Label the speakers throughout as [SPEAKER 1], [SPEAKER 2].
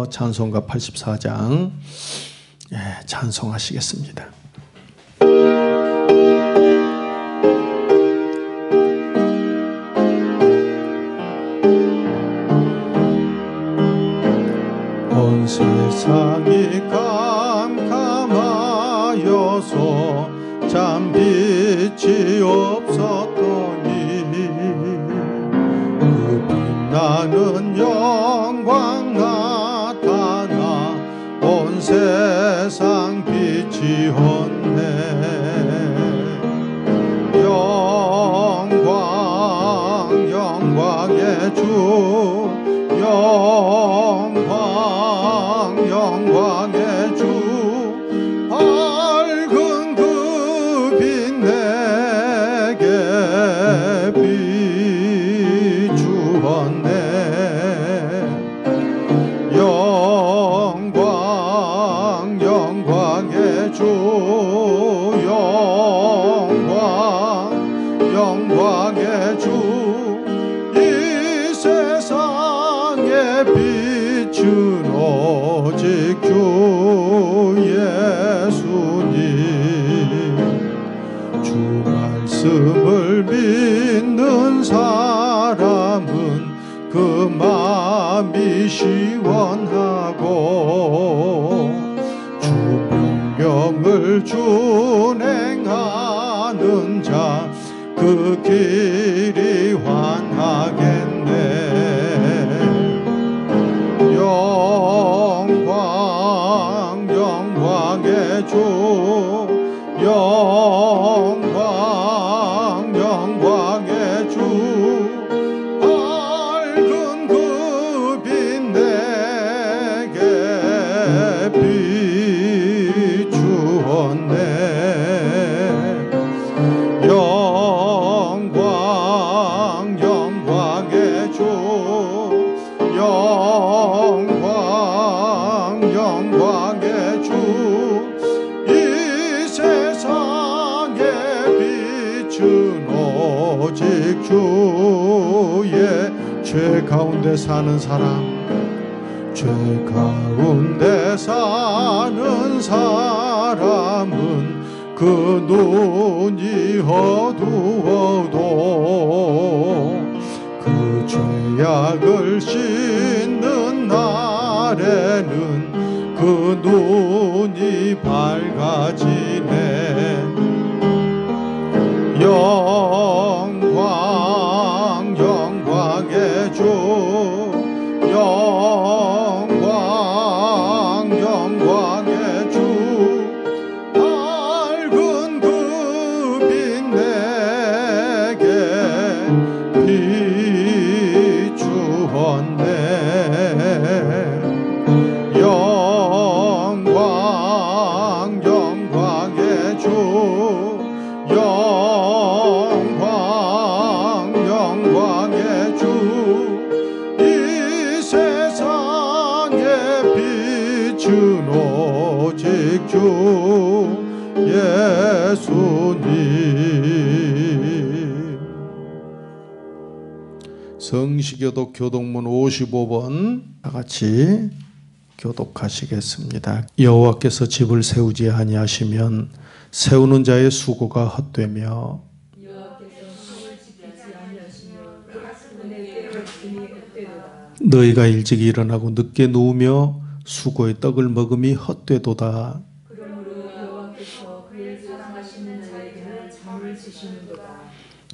[SPEAKER 1] 하시면서 찬송가 84장 찬송하시겠습니다. 온 세상이 캄캄하여서 참 빛이 없었더니 그 빛나는 영광 나타나 온 세상 빛이 었네. 영광의 주 영광의 주 밝은 그 빛 내게 비추었네. 영광의 주 영광의 주 이 세상에 빛은 오직 주 예수님. 주 말씀을 믿는 사람은 그 마음이 시원하고 주 명령을 준행하는 자 그 길이 환하겠네. 영광의 주 영광의 주 밝은 그 빛 내게 비추었네. 영광의 주 영광의 주 이 세상에 빛은 오직 주의. 죄 가운데 사는 사람, 죄 가운데 사는 사람은 그 눈이 어두워도 그 죄악을 씻는 날에는 그 눈이 밝아지네. 영광의 주 영광의 주 밝은 그 빛 내게 비추었네. 영광의 주 영광의 주 이 세상에 빛은 오직 주 예수님. 성시교독 교독문 55번 다같이 교독하시겠습니다. 여호와께서 집을 세우지 아니하시면 세우는 자의 수고가 헛되며 너희가 일찍 일어나고 늦게 누우며 수고의 떡을 먹음이 헛되도다.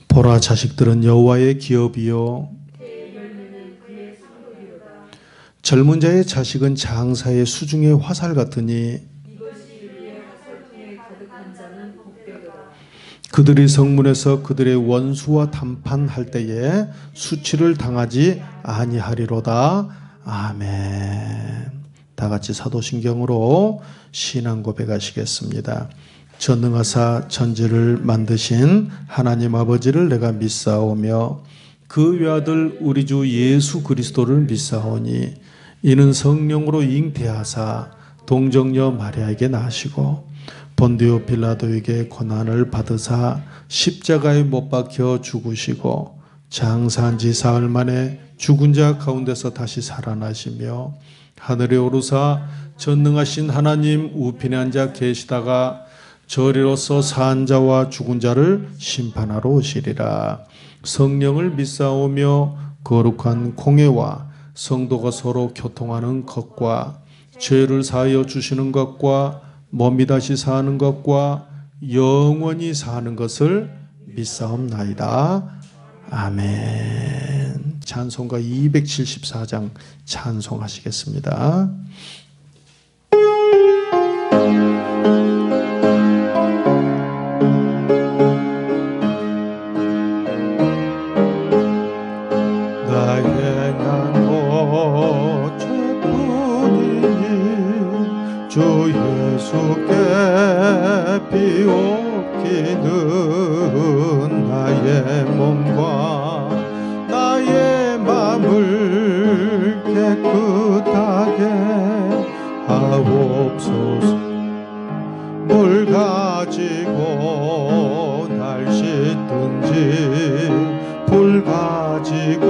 [SPEAKER 1] 보라, 자식들은 여호와의 기업이요 젊은 자의 자식은 장사의 수중의 화살 같으니 그들이 성문에서 그들의 원수와 담판할 때에 수치를 당하지 아니하리로다. 아멘. 다같이 사도신경으로 신앙 고백하시겠습니다. 전능하사 천지를 만드신 하나님 아버지를 내가 믿사오며 그 외아들 우리 주 예수 그리스도를 믿사오니 이는 성령으로 잉태하사 동정녀 마리아에게 나시고 본디오 빌라도에게 고난을 받으사 십자가에 못 박혀 죽으시고 장사한 지 사흘 만에 죽은 자 가운데서 다시 살아나시며 하늘에 오르사 전능하신 하나님 우편에 앉아 계시다가 저리로서 산 자와 죽은 자를 심판하러 오시리라. 성령을 믿사오며 거룩한 공회와 성도가 서로 교통하는 것과 죄를 사하여 주시는 것과 몸이 다시 사는 것과 영원히 사는 것을 믿사옵나이다. 아멘. 찬송가 274장 찬송하시겠습니다.
[SPEAKER 2] 주 예수께 비옵기는 나의 몸과 나의 맘을 깨끗하게 하옵소서. 물 가지고 날 씻든지 불 가지고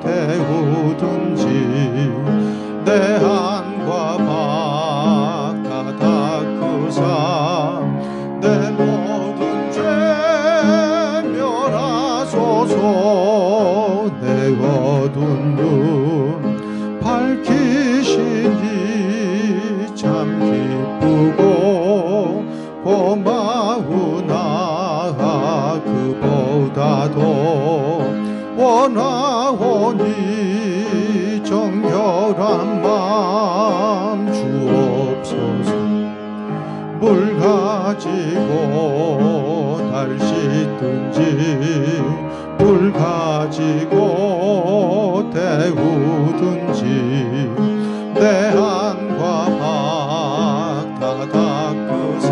[SPEAKER 2] 태우든지 내 안과 박 다 닦으사 내 모든 죄 멸하소서. 내 어두운 눈 밝히시니 참 기쁘고 고마우나 그보다도 원하오니 정결한 마음 주옵소서. 물 가지고 날 씻든지 불 가지고 태우든지 내 안과 박 다 닦으사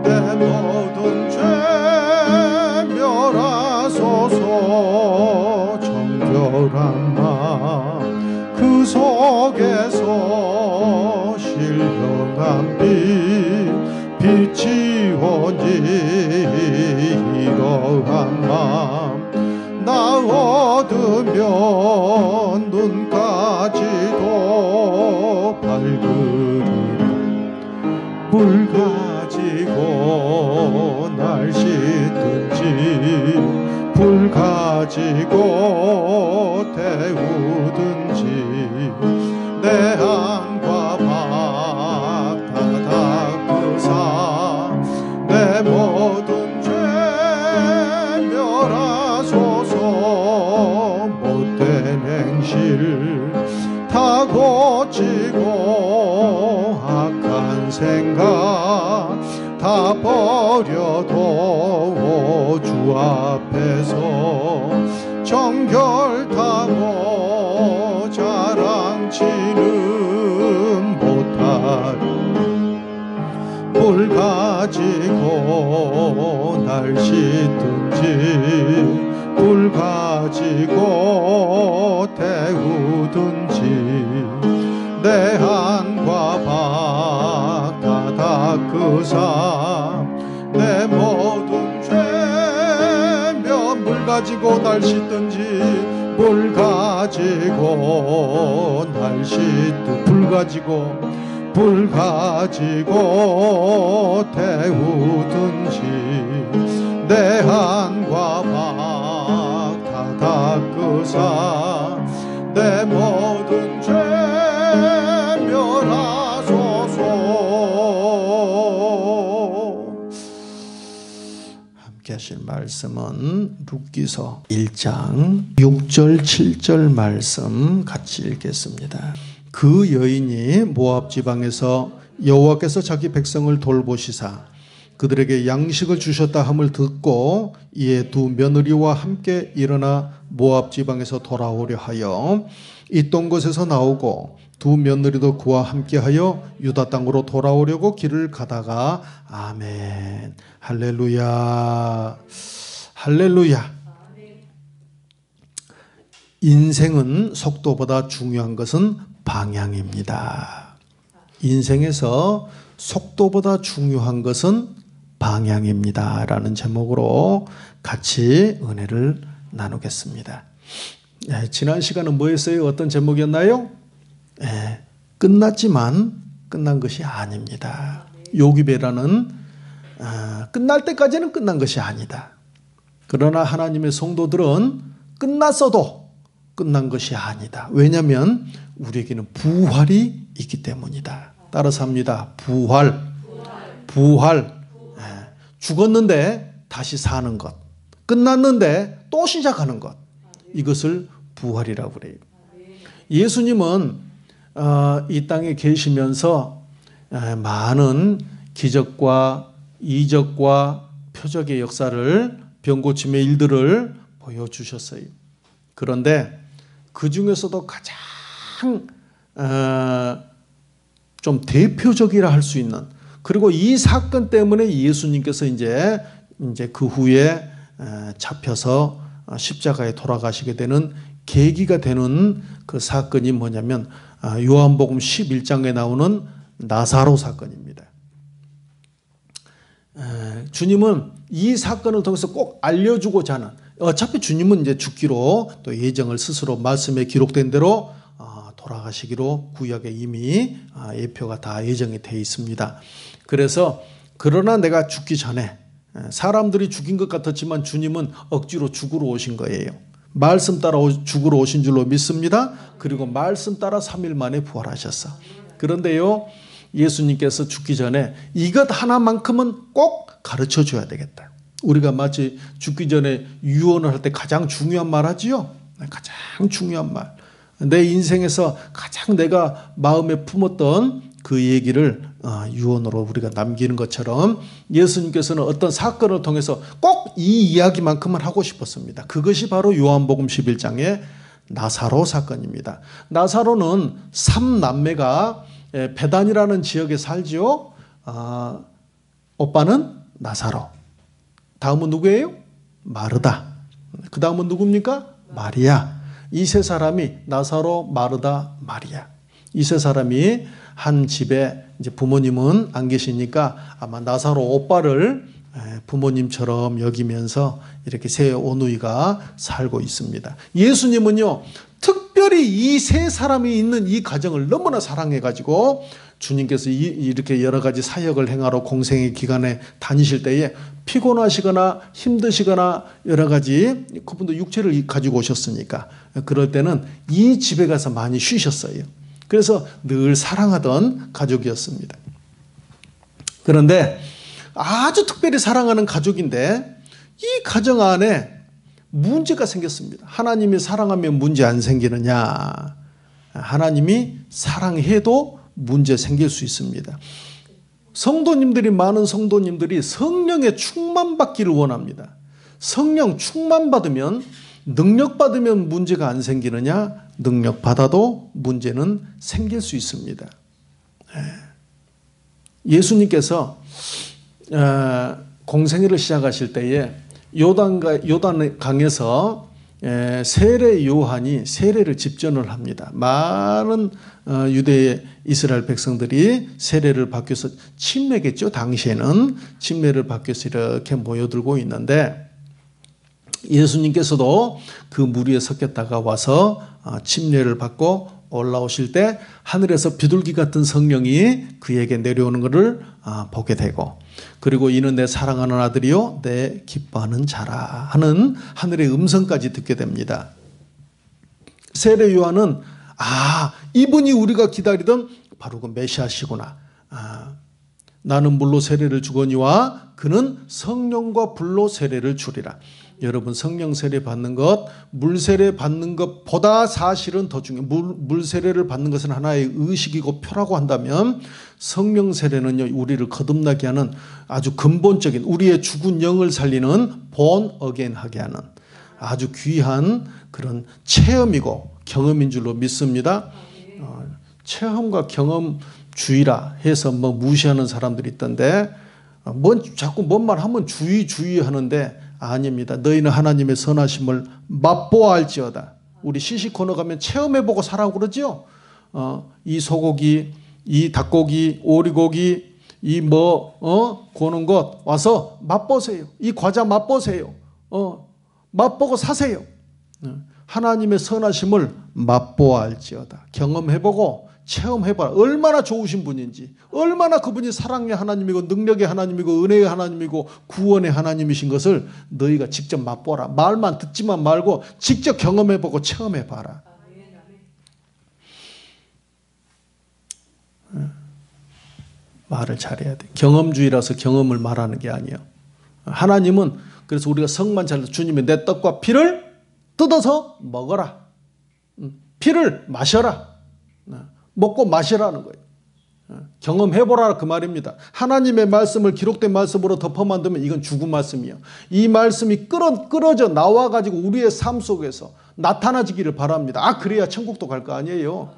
[SPEAKER 2] 내 모든 죄 멸하소서. 정결한 마음 그 속에서 신령한 빛이 오니 이러한 마음 나 얻으면 눈까지도 밝으리라. 물 가지고 날 씻든지 불 가지고 태우든지 내 안과 박 다 닦으사 내 모든 죄 멸하소서. 못된 행실 다 고치고 악한 생각 다 버려도 주 앞에서 정결타고 자랑치는 못하리. 물 가지고 날 씻든지 불 가지고 태우든지 내 안과 박 다 닦으사 내 모든 죄 물 가지고 날 씻든지 물 가지고 날 씻든 불 가지고 태우든지 내 안과 박 다 닦으사 내 모든 죄 멸하소서. 함께 하실 말씀은 룻기서 1장 6절 7절 말씀 같이 읽겠습니다. 그 여인이 모압 지방에서 여호와께서 자기 백성을 돌보시사 그들에게 양식을 주셨다 함을 듣고 이에 두 며느리와 함께 일어나 모압 지방에서 돌아오려 하여 있던 곳에서 나오고 두 며느리도 그와 함께하여 유다 땅으로 돌아오려고 길을 가다가 아멘 할렐루야 할렐루야. 인생은 속도보다 중요한 것은 방향입니다. 인생에서 속도보다 중요한 것은 방향입니다 라는 제목으로 같이 은혜를 나누겠습니다. 지난 시간은 뭐였어요? 어떤 제목이었나요? 끝났지만 끝난 것이 아닙니다. 요기배라는 끝날 때까지는 끝난 것이 아니다. 그러나 하나님의 성도들은 끝났어도 끝난 것이 아니다. 왜냐하면 우리에게는 부활이 있기 때문이다. 따라서 합니다. 부활. 죽었는데 다시 사는 것. 끝났는데 또 시작하는 것. 이것을 부활이라고 그래요. 예수님은 이 땅에 계시면서 많은 기적과 이적과 표적의 역사를, 병고침의 일들을 보여주셨어요. 그런데 그 중에서도 가장 좀 대표적이라 할 수 있는, 그리고 이 사건 때문에 예수님께서 이제 그 후에 잡혀서 십자가에 돌아가시게 되는 계기가 되는 그 사건이 뭐냐면 요한복음 11장에 나오는 나사로 사건입니다. 주님은 이 사건을 통해서 꼭 알려주고자 하는, 어차피 주님은 이제 죽기로 또 예정을 스스로 말씀에 기록된 대로 돌아가시기로 구약에 이미 예표가 다 예정이 되어 있습니다. 그래서 그러나 내가 죽기 전에, 사람들이 죽인 것 같았지만 주님은 억지로 죽으러 오신 거예요. 말씀 따라 죽으러 오신 줄로 믿습니다. 그리고 말씀 따라 3일 만에 부활하셨어. 그런데요, 예수님께서 죽기 전에 이것 하나만큼은 꼭 가르쳐 줘야 되겠다. 우리가 마치 죽기 전에 유언을 할 때 가장 중요한 말 하지요. 가장 중요한 말. 내 인생에서 가장 내가 마음에 품었던 그 얘기를 유언으로 우리가 남기는 것처럼 예수님께서는 어떤 사건을 통해서 꼭 이 이야기만큼은 하고 싶었습니다. 그것이 바로 요한복음 11장의 나사로 사건입니다. 나사로는 3남매가 베단이라는 지역에 살지요. 오빠는 나사로. 다음은 누구예요? 마르다. 그 다음은 누굽니까? 마리아. 이 세 사람이 나사로, 마르다, 마리아. 이 세 사람이 한 집에, 이제 부모님은 안 계시니까 아마 나사로 오빠를 부모님처럼 여기면서 이렇게 세 오누이가 살고 있습니다. 예수님은요, 특별히 이 세 사람이 있는 이 가정을 너무나 사랑해가지고 주님께서 이렇게 여러 가지 사역을 행하러 공생의 기간에 다니실 때에 피곤하시거나 힘드시거나 여러 가지, 그분도 육체를 가지고 오셨으니까 그럴 때는 이 집에 가서 많이 쉬셨어요. 그래서 늘 사랑하던 가족이었습니다. 그런데 아주 특별히 사랑하는 가족인데 이 가정 안에 문제가 생겼습니다. 하나님이 사랑하면 문제 안 생기느냐? 하나님이 사랑해도 문제 생길 수 있습니다. 성도님들이, 많은 성도님들이 성령의 충만받기를 원합니다. 성령 충만받으면, 능력받으면 문제가 안 생기느냐? 능력받아도 문제는 생길 수 있습니다. 예수님께서 공생애를 시작하실 때에 요단강에서 세례 요한이 세례를 집전을 합니다. 많은 유대의 이스라엘 백성들이 세례를 받고서 침례겠죠. 당시에는 침례를 받고서 이렇게 모여들고 있는데 예수님께서도 그 무리에 섞였다가 와서 침례를 받고 올라오실 때 하늘에서 비둘기 같은 성령이 그에게 내려오는 것을 보게 되고, 그리고 이는 내 사랑하는 아들이요 내 기뻐하는 자라 하는 하늘의 음성까지 듣게 됩니다. 세례 요한은 이분이 우리가 기다리던 바로 그 메시아시구나. 나는 물로 세례를 주거니와 그는 성령과 불로 세례를 주리라. 여러분, 성령 세례 받는 것, 물 세례 받는 것보다 사실은 더 중요해요. 물 세례를 받는 것은 하나의 의식이고 표라고 한다면 성령 세례는요, 우리를 거듭나게 하는 아주 근본적인, 우리의 죽은 영을 살리는 본 어게인하게 하는 아주 귀한 그런 체험이고 경험인 줄로 믿습니다. 체험과 경험주의라 해서 뭐 무시하는 사람들이 있던데, 자꾸 뭔 말 하면 주의 하는데 아닙니다. 너희는 하나님의 선하심을 맛보아할지어다. 우리 시시코너 가면 체험해보고 사라고 그러죠. 이 소고기, 이 닭고기, 오리고기, 고는 것 와서 맛보세요. 이 과자 맛보세요. 맛보고 사세요. 하나님의 선하심을 맛보아 알지어다. 경험해보고 체험해봐라. 얼마나 좋으신 분인지, 얼마나 그분이 사랑의 하나님이고 능력의 하나님이고 은혜의 하나님이고 구원의 하나님이신 것을 너희가 직접 맛보라. 말만 듣지만 말고 직접 경험해보고 체험해봐라. 말을 잘해야 돼. 경험주의라서 경험을 말하는 게 아니에요. 하나님은 그래서 우리가 성만 잘 주님이 내 떡과 피를 뜯어서 먹어라. 피를 마셔라. 먹고 마시라는 거예요. 경험해보라 그 말입니다. 하나님의 말씀을 기록된 말씀으로 덮어 만들면 이건 죽은 말씀이에요. 이 말씀이 끌어져 나와가지고 우리의 삶 속에서 나타나지기를 바랍니다. 그래야 천국도 갈 거 아니에요.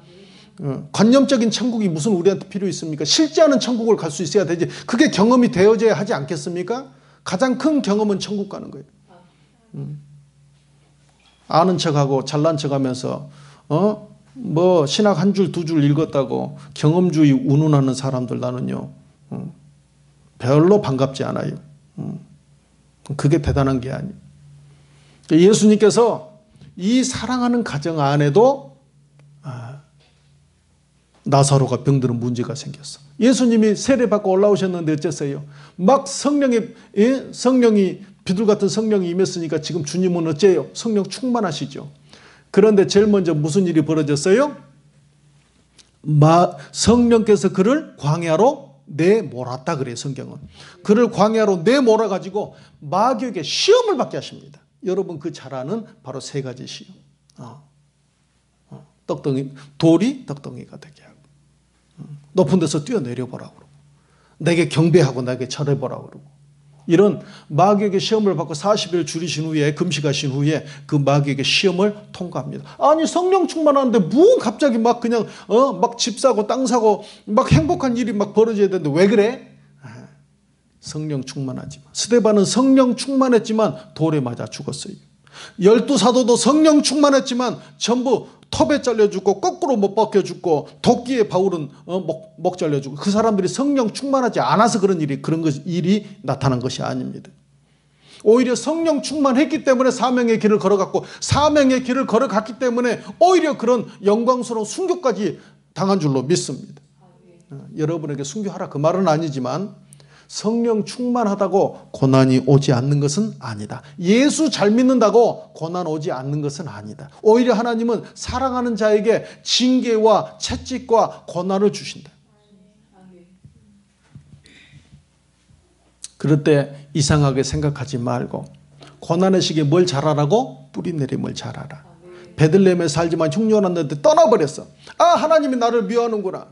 [SPEAKER 2] 관념적인 천국이 무슨 우리한테 필요 있습니까? 실제하는 천국을 갈 수 있어야 되지. 그게 경험이 되어져야 하지 않겠습니까? 가장 큰 경험은 천국 가는 거예요. 아는 척하고 잘난 척하면서 신학 한 줄 두 줄 읽었다고 경험주의 운운하는 사람들 나는요 별로 반갑지 않아요. 그게 대단한 게 아니에요. 예수님께서 이 사랑하는 가정 안에도 나사로가 병드는 문제가 생겼어. 예수님이 세례받고 올라오셨는데 어쨌어요? 막 성령이 비둘 같은 성령이 임했으니까 지금 주님은 어째요? 성령 충만하시죠. 그런데 제일 먼저 무슨 일이 벌어졌어요? 성령께서 그를 광야로 내몰았다 그래요. 성경은. 그를 광야로 내몰아 가지고 마귀에게 시험을 받게 하십니다. 여러분 그 잘 아는 바로 세 가지 시험. 돌이 떡덩이가 되게 하고 높은 데서 뛰어내려보라고 그러고 내게 경배하고 내게 절해보라고 그러고 이런 마귀에게 시험을 받고 40일 줄이신 후에 금식하신 후에 그 마귀에게 시험을 통과합니다. 아니 성령 충만하는데 뭐 갑자기 막 그냥 막 집 사고 땅 사고 막 행복한 일이 막 벌어져야 되는데 왜 그래? 성령 충만하지만 스데반은 성령 충만했지만 돌에 맞아 죽었어요. 12사도도 성령 충만했지만 전부 톱에 잘려 죽고 거꾸로 못 박혀 죽고 도끼에 바울은 목 잘려 죽고 그 사람들이 성령 충만하지 않아서 그런 일이 나타난 것이 아닙니다. 오히려 성령 충만했기 때문에 사명의 길을 걸어갔고 사명의 길을 걸어갔기 때문에 오히려 그런 영광스러운 순교까지 당한 줄로 믿습니다. 여러분에게 순교하라 그 말은 아니지만 성령 충만하다고 고난이 오지 않는 것은 아니다. 예수 잘 믿는다고 고난 오지 않는 것은 아니다. 오히려 하나님은 사랑하는 자에게 징계와 채찍과 고난을 주신다. 그럴 때 이상하게 생각하지 말고 고난의 시기에 뭘 잘하라고? 뿌리 내림을 잘하라. 베들레헴에 살지만 흉년 왔는데 떠나버렸어. 하나님이 나를 미워하는구나.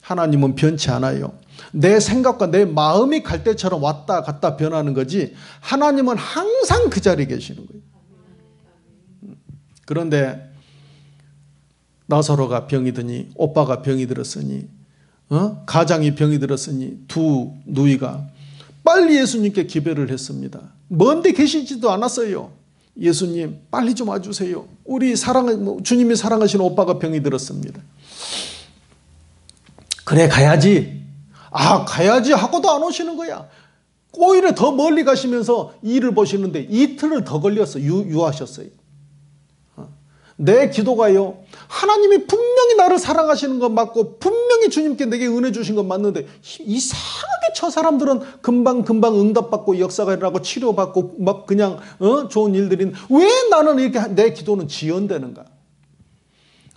[SPEAKER 2] 하나님은 변치 않아요. 내 생각과 내 마음이 갈 때처럼 왔다 갔다 변하는 거지 하나님은 항상 그 자리에 계시는 거예요. 그런데 나사로가 병이 드니 오빠가 병이 들었으니 가장이 병이 들었으니 두 누이가 빨리 예수님께 기별을 했습니다. 먼데 계시지도 않았어요. 예수님 빨리 좀 와주세요. 주님이 사랑하시는 오빠가 병이 들었습니다. 그래 가야지. 가야지 하고도 안 오시는 거야. 오히려 더 멀리 가시면서 일을 보시는데 이틀을 더 걸려서 유하셨어요. 내 기도가요. 하나님이 분명히 나를 사랑하시는 건 맞고 분명히 주님께 내게 은혜 주신 건 맞는데 이상하게 저 사람들은 금방 응답받고 역사가 일어나고 치료받고 막 그냥 좋은 일들인 왜 나는 이렇게 내 기도는 지연되는가?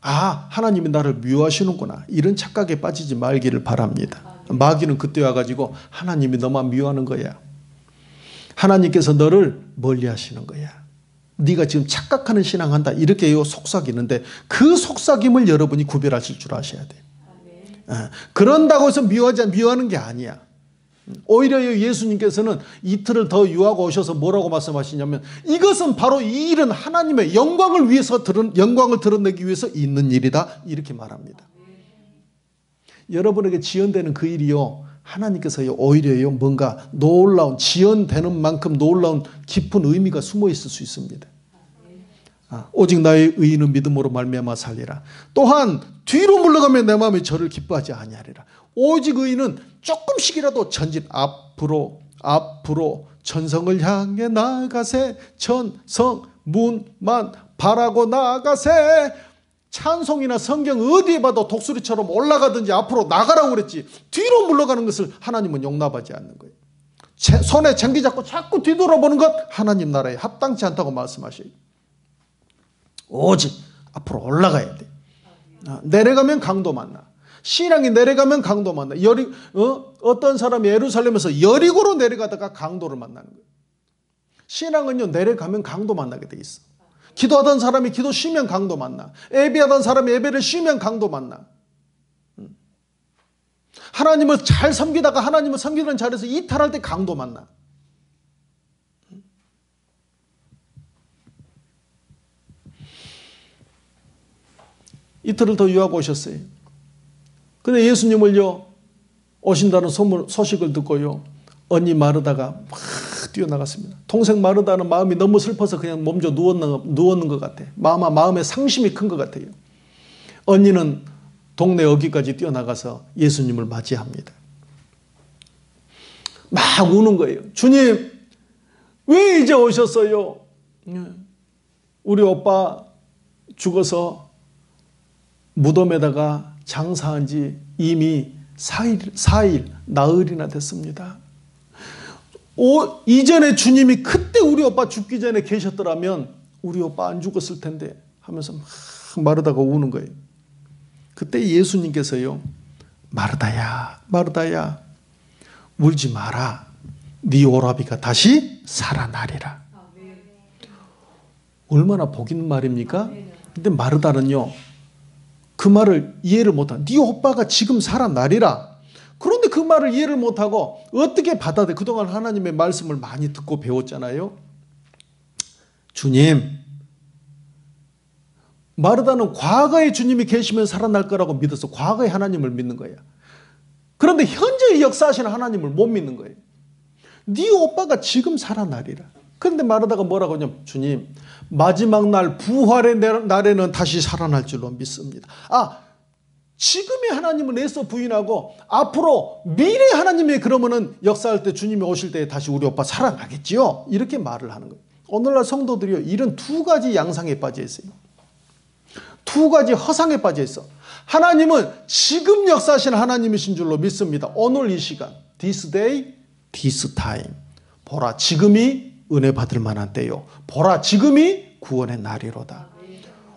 [SPEAKER 2] 하나님이 나를 미워하시는구나. 이런 착각에 빠지지 말기를 바랍니다. 마귀는 그때 와가지고 하나님이 너만 미워하는 거야. 하나님께서 너를 멀리하시는 거야. 네가 지금 착각하는 신앙한다. 이렇게 속삭이는데 그 속삭임을 여러분이 구별하실 줄 아셔야 돼요. 그런다고 해서 미워하는 게 아니야. 오히려 예수님께서는 이틀을 더 유하고 오셔서 뭐라고 말씀하시냐면 이것은 바로 이 일은 하나님의 영광을 드러내기 위해서 있는 일이다. 이렇게 말합니다. 여러분에게 지연되는 그 일이요. 하나님께서요 오히려요 뭔가 놀라운 지연되는 만큼 놀라운 깊은 의미가 숨어 있을 수 있습니다. 오직 나의 의인은 믿음으로 말미암아 살리라. 또한 뒤로 물러가면 내 마음이 저를 기뻐하지 아니하리라. 오직 의인은 조금씩이라도 전진, 앞으로 천성을 향해 나아가세. 천성 문만 바라고 나아가세. 찬송이나 성경 어디에 봐도 독수리처럼 올라가든지 앞으로 나가라고 그랬지, 뒤로 물러가는 것을 하나님은 용납하지 않는 거예요. 손에 쟁기 잡고 자꾸 뒤돌아보는 것 하나님 나라에 합당치 않다고 말씀하셔요. 오직 앞으로 올라가야 돼. 내려가면 강도 만나. 신앙이 내려가면 강도 만나. 어떤 사람이 예루살렘에서 여리고로 내려가다가 강도를 만나는 거예요. 신앙은요, 내려가면 강도 만나게 돼 있어. 기도하던 사람이 기도 쉬면 강도 만나. 예배하던 사람이 예배를 쉬면 강도 만나. 하나님을 잘 섬기다가 하나님을 섬기는 자리에서 이탈할 때 강도 만나. 이틀을 더 유하고 오셨어요. 근데 예수님을요, 오신다는 소식을 듣고요, 언니 마르다가 막 뛰어나갔습니다. 동생 마르다는 마음이 너무 슬퍼서 그냥 몸져 누웠는 것 같아. 마음에 상심이 큰 것 같아요. 언니는 동네 어귀까지 뛰어나가서 예수님을 맞이합니다. 막 우는 거예요. 주님, 왜 이제 오셨어요? 우리 오빠 죽어서 무덤에다가 장사한 지 이미 4일 나흘이나 됐습니다. 이전에 주님이 그때 우리 오빠 죽기 전에 계셨더라면 우리 오빠 안 죽었을 텐데 하면서 막 마르다가 우는 거예요. 그때 예수님께서요, 마르다야, 마르다야, 울지 마라. 네 오라비가 다시 살아나리라. 얼마나 복 있는 말입니까? 근데 마르다는요, 그 말을 이해를 못하고, 네 오빠가 지금 살아나리라. 그런데 그 말을 이해를 못하고 어떻게 받아들여? 그동안 하나님의 말씀을 많이 듣고 배웠잖아요. 주님, 마르다는 과거에 주님이 계시면 살아날 거라고 믿어서 과거의 하나님을 믿는 거야. 그런데 현재의 역사하시는 하나님을 못 믿는 거예요. 네 오빠가 지금 살아나리라. 그런데 마르다가 뭐라고 하냐면, 주님, 마지막 날 부활의 날에는 다시 살아날 줄로 믿습니다. 지금의 하나님은 애써 부인하고 앞으로 미래 하나님이 그러면은 역사할 때 주님이 오실 때 다시 우리 오빠 살아나겠지요? 이렇게 말을 하는 거예요. 오늘날 성도들이요, 이런 두 가지 양상에 빠져 있어요. 두 가지 허상에 빠져 있어. 하나님은 지금 역사하시는 하나님이신 줄로 믿습니다. 오늘 이 시간, this day, this time. 보라, 지금이 은혜 받을 만한 때요. 보라, 지금이 구원의 날이로다.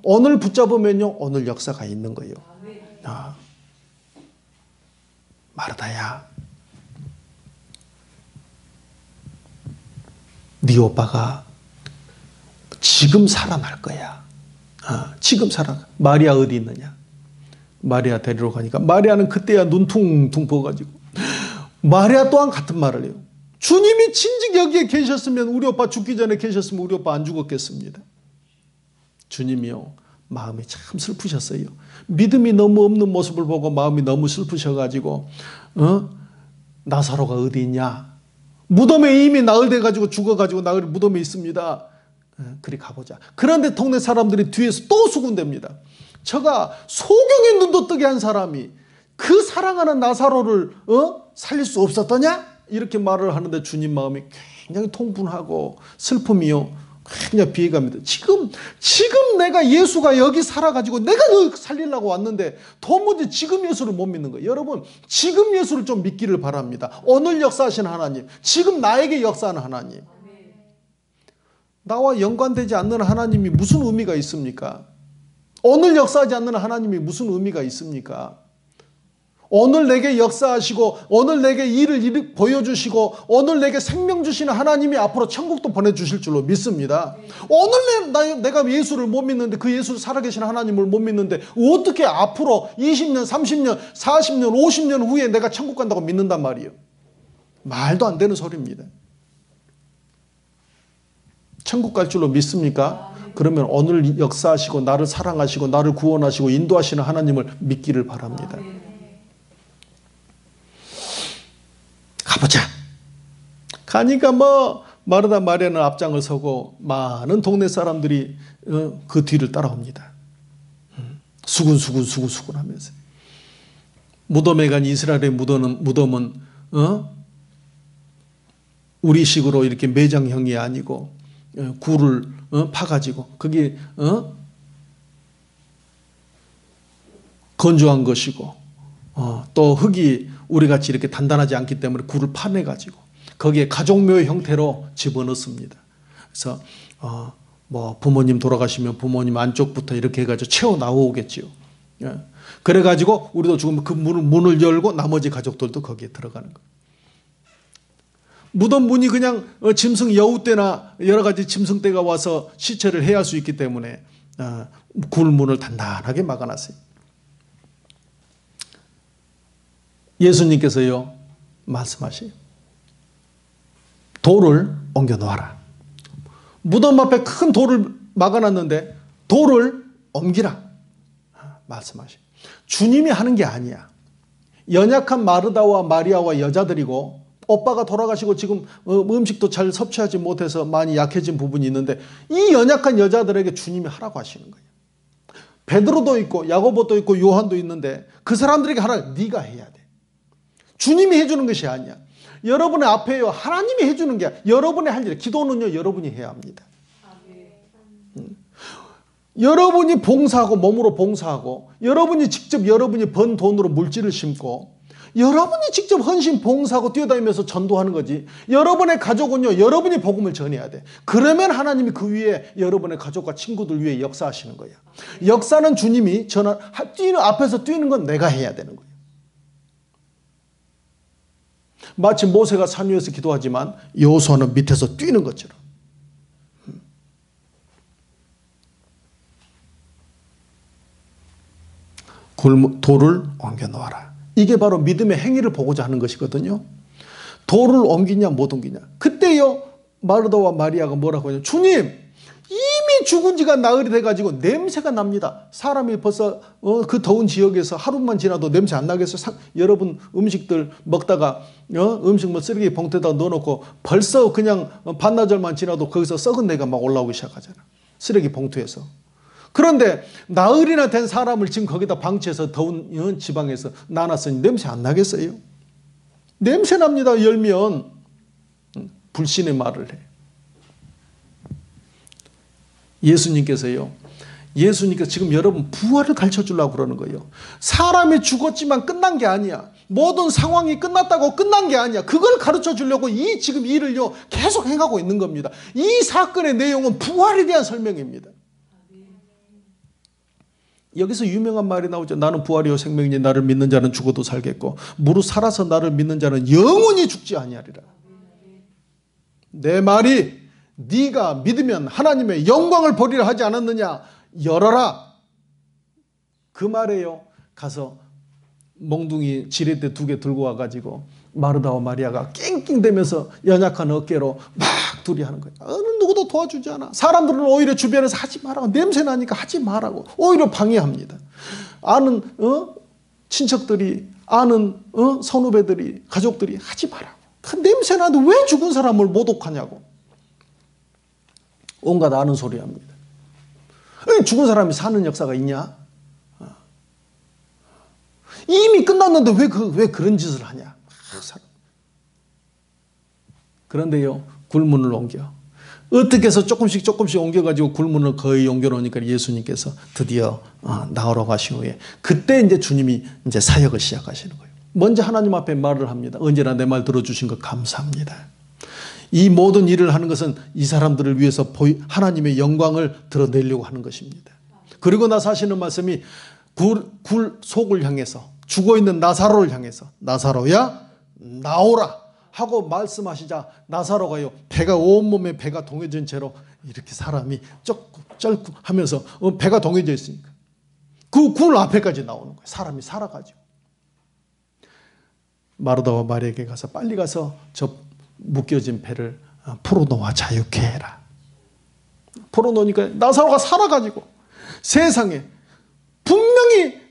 [SPEAKER 2] 오늘 붙잡으면요, 오늘 역사가 있는 거예요. 마르다야, 네 오빠가 지금 살아날 거야. 지금 마리아 어디 있느냐? 마리아 데리러 가니까 마리아는 그때야 눈 퉁퉁 부어가지고, 마리아 또한 같은 말을 해요. 주님이 진즉 여기에 계셨으면, 우리 오빠 죽기 전에 계셨으면 우리 오빠 안 죽었겠습니다. 주님이요, 마음이 참 슬프셨어요. 믿음이 너무 없는 모습을 보고 마음이 너무 슬프셔가지고, 나사로가 어디 있냐? 무덤에 이미 나흘 돼가지고 죽어가지고 나흘 무덤에 있습니다. 그리 가보자. 그런데 동네 사람들이 뒤에서 또 수군댑니다. 저가 소경의 눈도 뜨게 한 사람이 그 사랑하는 나사로를 살릴 수 없었더냐? 이렇게 말을 하는데 주님 마음이 굉장히 통분하고 슬픔이요, 굉장히 비애갑니다. 지금 내가 예수가 여기 살아가지고 내가 너 살리려고 왔는데 도무지 지금 예수를 못 믿는 거예요. 여러분, 지금 예수를 좀 믿기를 바랍니다. 오늘 역사하시는 하나님, 지금 나에게 역사하는 하나님, 나와 연관되지 않는 하나님이 무슨 의미가 있습니까? 오늘 역사하지 않는 하나님이 무슨 의미가 있습니까? 오늘 내게 역사하시고 오늘 내게 일을 보여주시고 오늘 내게 생명 주시는 하나님이 앞으로 천국도 보내주실 줄로 믿습니다. 오늘 내가 예수를 못 믿는데, 그 예수를 살아계신 하나님을 못 믿는데 어떻게 앞으로 20년, 30년, 40년, 50년 후에 내가 천국 간다고 믿는단 말이에요. 말도 안 되는 소리입니다. 천국 갈 줄로 믿습니까? 그러면 오늘 역사하시고 나를 사랑하시고 나를 구원하시고 인도하시는 하나님을 믿기를 바랍니다. 가보자. 가니까 마르다 마리아는 앞장을 서고 많은 동네 사람들이 그 뒤를 따라옵니다. 수군수군 하면서. 무덤에 간 이스라엘의 무덤은 우리식으로 이렇게 매장형이 아니고 굴을 파가지고 그게 건조한 것이고 또 흙이 우리같이 이렇게 단단하지 않기 때문에 굴을 파내가지고 거기에 가족묘 형태로 집어넣습니다. 그래서 뭐 부모님 돌아가시면 부모님 안쪽부터 이렇게 해가지고 채워 나오겠지요. 그래가지고 우리도 죽으면 그 문을 열고 나머지 가족들도 거기에 들어가는 거예요. 무덤 문이 그냥 짐승 여우떼나 여러 가지 짐승떼가 와서 시체를 해할 수 있기 때문에 굴문을 단단하게 막아놨어요. 예수님께서요 말씀하세요. 돌을 옮겨 놓아라. 무덤 앞에 큰 돌을 막아놨는데 돌을 옮기라 말씀하세요. 주님이 하는 게 아니야. 연약한 마르다와 마리아와 여자들이고 오빠가 돌아가시고 지금 음식도 잘 섭취하지 못해서 많이 약해진 부분이 있는데 이 연약한 여자들에게 주님이 하라고 하시는 거예요. 베드로도 있고 야고보도 있고 요한도 있는데 그 사람들에게 하라. 네가 해야 돼. 주님이 해주는 것이 아니야. 여러분의 앞에요 하나님이 해주는 게 여러분의 할 일. 기도는요 여러분이 해야 합니다. 여러분이 봉사하고 몸으로 봉사하고 여러분이 직접 여러분이 번 돈으로 물질을 심고 여러분이 직접 헌신 봉사하고 뛰어다니면서 전도하는 거지. 여러분의 가족은요 여러분이 복음을 전해야 돼. 그러면 하나님이 그 위에 여러분의 가족과 친구들 위에 역사하시는 거야. 역사는 주님이 앞에서 뛰는 건 내가 해야 되는 거예요. 마치 모세가 산 위에서 기도하지만 여호수아는 밑에서 뛰는 것처럼. 돌을 옮겨 놓아라. 이게 바로 믿음의 행위를 보고자 하는 것이거든요. 돌을 옮기냐 못 옮기냐. 그때요 마르다와 마리아가 뭐라고 하냐. 주님 이미 죽은 지가 나흘이 돼가지고 냄새가 납니다. 사람이 벌써 그 더운 지역에서 하루만 지나도 냄새 안 나겠어요. 여러분 음식들 먹다가 음식 뭐 쓰레기 봉투에다 넣어놓고 벌써 그냥 반나절만 지나도 거기서 썩은 내가 막 올라오기 시작하잖아. 쓰레기 봉투에서. 그런데 나흘이나 된 사람을 지금 거기다 방치해서 더운 지방에서 놔놨으니 냄새 안 나겠어요? 냄새 납니다. 열면. 불신의 말을 해. 예수님께서 지금 여러분 부활을 가르쳐 주려고 그러는 거예요. 사람이 죽었지만 끝난 게 아니야. 모든 상황이 끝났다고 끝난 게 아니야. 그걸 가르쳐 주려고 지금 일을요 계속 행하고 있는 겁니다. 이 사건의 내용은 부활에 대한 설명입니다. 여기서 유명한 말이 나오죠. 나는 부활이요 생명이니 나를 믿는 자는 죽어도 살겠고 무릇 살아서 나를 믿는 자는 영원히 죽지 아니하리라. 내 말이 네가 믿으면 하나님의 영광을 보리라 하지 않았느냐. 열어라. 그 말에요. 가서 몽둥이 지렛대 2개 들고 와가지고 마르다와 마리아가 낑낑대면서 연약한 어깨로 막 둘이 하는 거예요. 어느 누구도 도와주지 않아. 사람들은 오히려 주변에서 하지 말라고. 냄새 나니까 하지 말라고. 오히려 방해합니다. 아는 친척들이 아는 선후배들이 가족들이 하지 말라고. 그 냄새 나도 왜 죽은 사람을 모독하냐고. 온갖 아는 소리 합니다. 죽은 사람이 사는 역사가 있냐? 이미 끝났는데 왜 그런 짓을 하냐? 그런데요, 굴문을 옮겨. 어떻게 해서 조금씩 옮겨가지고 굴문을 거의 옮겨놓으니까 예수님께서 드디어 나오라고 하신 후에 그때 이제 주님이 이제 사역을 시작하시는 거예요. 먼저 하나님 앞에 말을 합니다. 언제나 내 말 들어주신 것 감사합니다. 이 모든 일을 하는 것은 이 사람들을 위해서 하나님의 영광을 드러내려고 하는 것입니다. 그리고 나서 하시는 말씀이 굴 속을 향해서 죽어있는 나사로를 향해서 나사로야 나오라 하고 말씀하시자 나사로가요 배가 온몸에 배가 동해진 채로 이렇게 사람이 쩔고 하면서 배가 동해져 있으니까 그 굴 앞에까지 나오는 거예요. 사람이 살아가지고. 마르다와 마리아에게 가서 빨리 가서 저 묶여진 배를 풀어놓아 자유케 해라. 풀어놓으니까 나사로가 살아가지고 세상에 분명히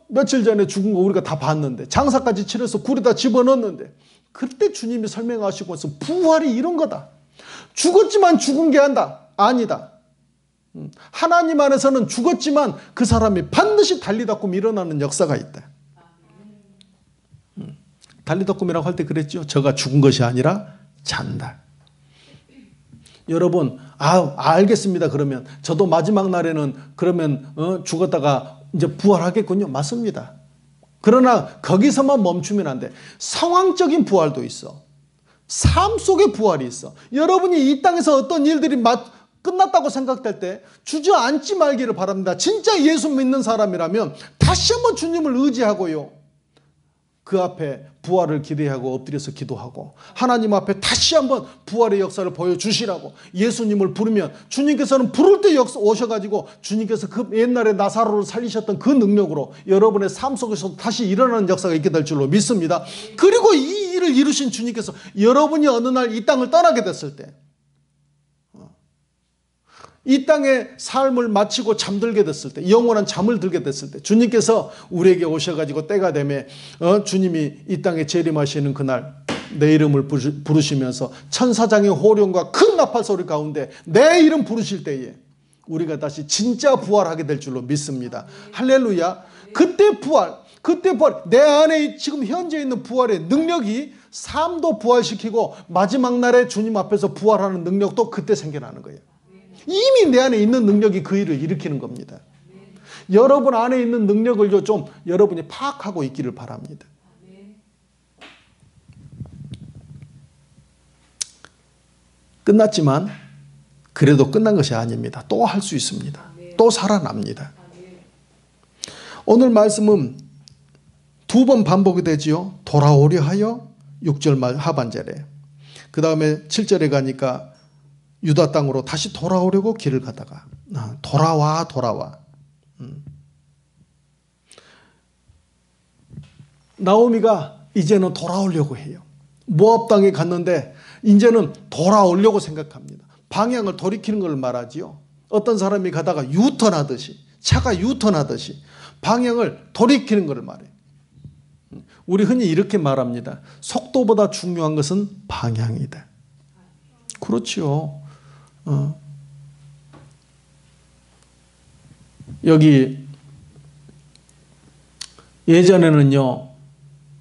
[SPEAKER 2] 며칠 전에 죽은 거 우리가 다 봤는데 장사까지 치러서 굴에다 집어넣었는데 그때 주님이 설명하시고서 부활이 이런 거다. 죽었지만 죽은 게 아니다. 하나님 안에서는 죽었지만 그 사람이 반드시 달리 닦고 일어나는 역사가 있다. 달리덕금이라고 할 때 그랬죠. 저가 죽은 것이 아니라 잔다. 여러분, 알겠습니다. 그러면 저도 마지막 날에는 그러면 죽었다가 이제 부활하겠군요. 맞습니다. 그러나 거기서만 멈추면 안 돼. 상황적인 부활도 있어. 삶 속의 부활이 있어. 여러분이 이 땅에서 어떤 일들이 끝났다고 생각될 때 주저앉지 말기를 바랍니다. 진짜 예수 믿는 사람이라면 다시 한번 주님을 의지하고요. 그 앞에 부활을 기대하고 엎드려서 기도하고 하나님 앞에 다시 한번 부활의 역사를 보여주시라고 예수님을 부르면 주님께서는 부를 때 오셔가지고 주님께서 그 옛날에 나사로를 살리셨던 그 능력으로 여러분의 삶 속에서 다시 일어나는 역사가 있게 될 줄로 믿습니다. 그리고 이 일을 이루신 주님께서 여러분이 어느 날 이 땅을 떠나게 됐을 때 이 땅의 삶을 마치고 잠들게 됐을 때 영원한 잠을 들게 됐을 때 주님께서 우리에게 오셔가지고 때가 되매 주님이 이 땅에 재림하시는 그날 내 이름을 부르시면서 천사장의 호령과 큰 나팔 소리 가운데 내 이름 부르실 때에 우리가 다시 진짜 부활하게 될 줄로 믿습니다. 할렐루야. 그때 부활 내 안에 지금 현재 있는 부활의 능력이 삶도 부활시키고 마지막 날에 주님 앞에서 부활하는 능력도 그때 생겨나는 거예요. 이미 내 안에 있는 능력이 그 일을 일으키는 겁니다. 여러분 안에 있는 능력을 좀 여러분이 파악하고 있기를 바랍니다. 끝났지만 그래도 끝난 것이 아닙니다. 또 할 수 있습니다. 또 살아납니다. 오늘 말씀은 두 번 반복이 되지요. 돌아오려 하여 6절 말 하반절에 그 다음에 7절에 가니까 유다 땅으로 다시 돌아오려고 길을 가다가 돌아와. 나오미가 이제는 돌아오려고 해요. 모압 땅에 갔는데 이제는 돌아오려고 생각합니다. 방향을 돌이키는 걸 말하지요. 어떤 사람이 가다가 유턴하듯이 차가 유턴하듯이 방향을 돌이키는 걸 말해요. 우리 흔히 이렇게 말합니다. 속도보다 중요한 것은 방향이다. 그렇지요. 여기 예전에는요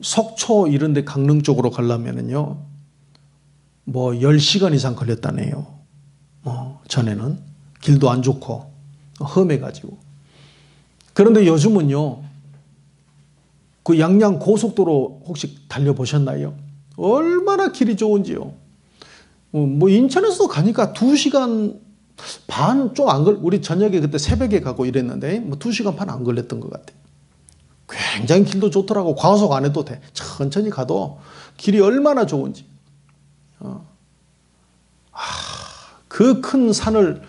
[SPEAKER 2] 속초 이런 데 강릉 쪽으로 가려면은요 뭐 10시간 이상 걸렸다네요. 전에는 길도 안 좋고 험해가지고. 그런데 요즘은요 그 양양 고속도로 혹시 달려보셨나요? 얼마나 길이 좋은지요. 뭐 인천에서 가니까 2시간 반 좀 안 우리 저녁에 그때 새벽에 가고 이랬는데 뭐 2시간 반 안 걸렸던 것 같아요. 굉장히 길도 좋더라고. 과속 안 해도 돼. 천천히 가도 길이 얼마나 좋은지. 그 큰 산을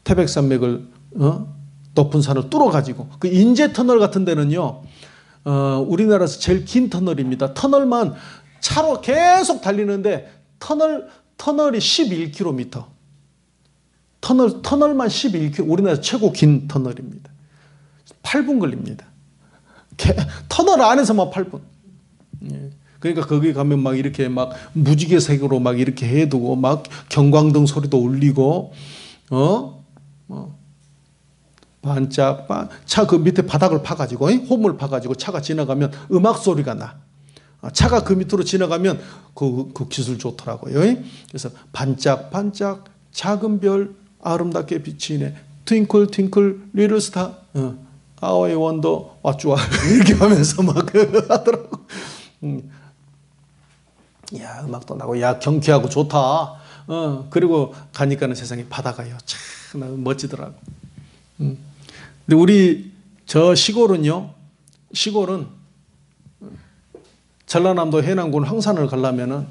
[SPEAKER 2] 태백산맥을 높은 산을 뚫어가지고 그 인제터널 같은 데는요 우리나라에서 제일 긴 터널입니다. 터널만 차로 계속 달리는데 터널이 11km. 터널만 11km. 우리나라에서 최고 긴 터널입니다. 8분 걸립니다. 터널 안에서만 8분. 그러니까 거기 가면 막 이렇게 막 무지개색으로 막 이렇게 해두고 막 경광등 소리도 울리고 반짝 차 그 밑에 바닥을 파가지고 홈을 파가지고 차가 지나가면 음악 소리가 나. 차가 그 밑으로 지나가면 그 기술 좋더라고요. 그래서 반짝반짝 작은 별 아름답게 비치네. 트윙클 트윙클 리틀 스타 아워의 원더 왓쭈아 이렇게 하면서 막 하더라고. 야 음악도 나고 야 경쾌하고 좋다. 그리고 가니까는 세상에 바다가요. 참 멋지더라고. 근데 우리 저 시골은 전라남도 해남군 황산을 가려면은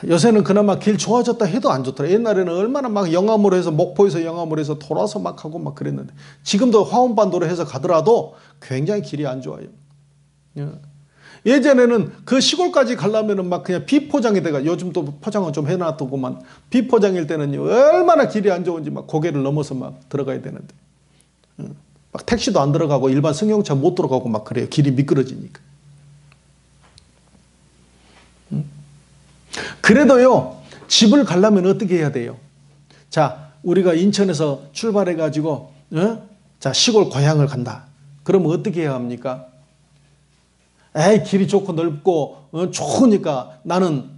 [SPEAKER 2] 요새는 그나마 길 좋아졌다 해도 안 좋더라. 옛날에는 얼마나 막 영암으로 해서 목포에서 영암으로 해서 돌아서 막 하고 막 그랬는데 지금도 화원반도로 해서 가더라도 굉장히 길이 안 좋아요. 예전에는 그 시골까지 가려면은 막 그냥 비포장이 돼가 요즘도 포장은 좀 해놨더구만 비포장일 때는요 얼마나 길이 안 좋은지 막 고개를 넘어서 막 들어가야 되는데 막 택시도 안 들어가고 일반 승용차 못 들어가고 막 그래요. 길이 미끄러지니까. 그래도요 집을 가려면 어떻게 해야 돼요? 자 우리가 인천에서 출발해 가지고 자 시골 고향을 간다. 그러면 어떻게 해야 합니까? 에이 길이 좋고 넓고 좋으니까 나는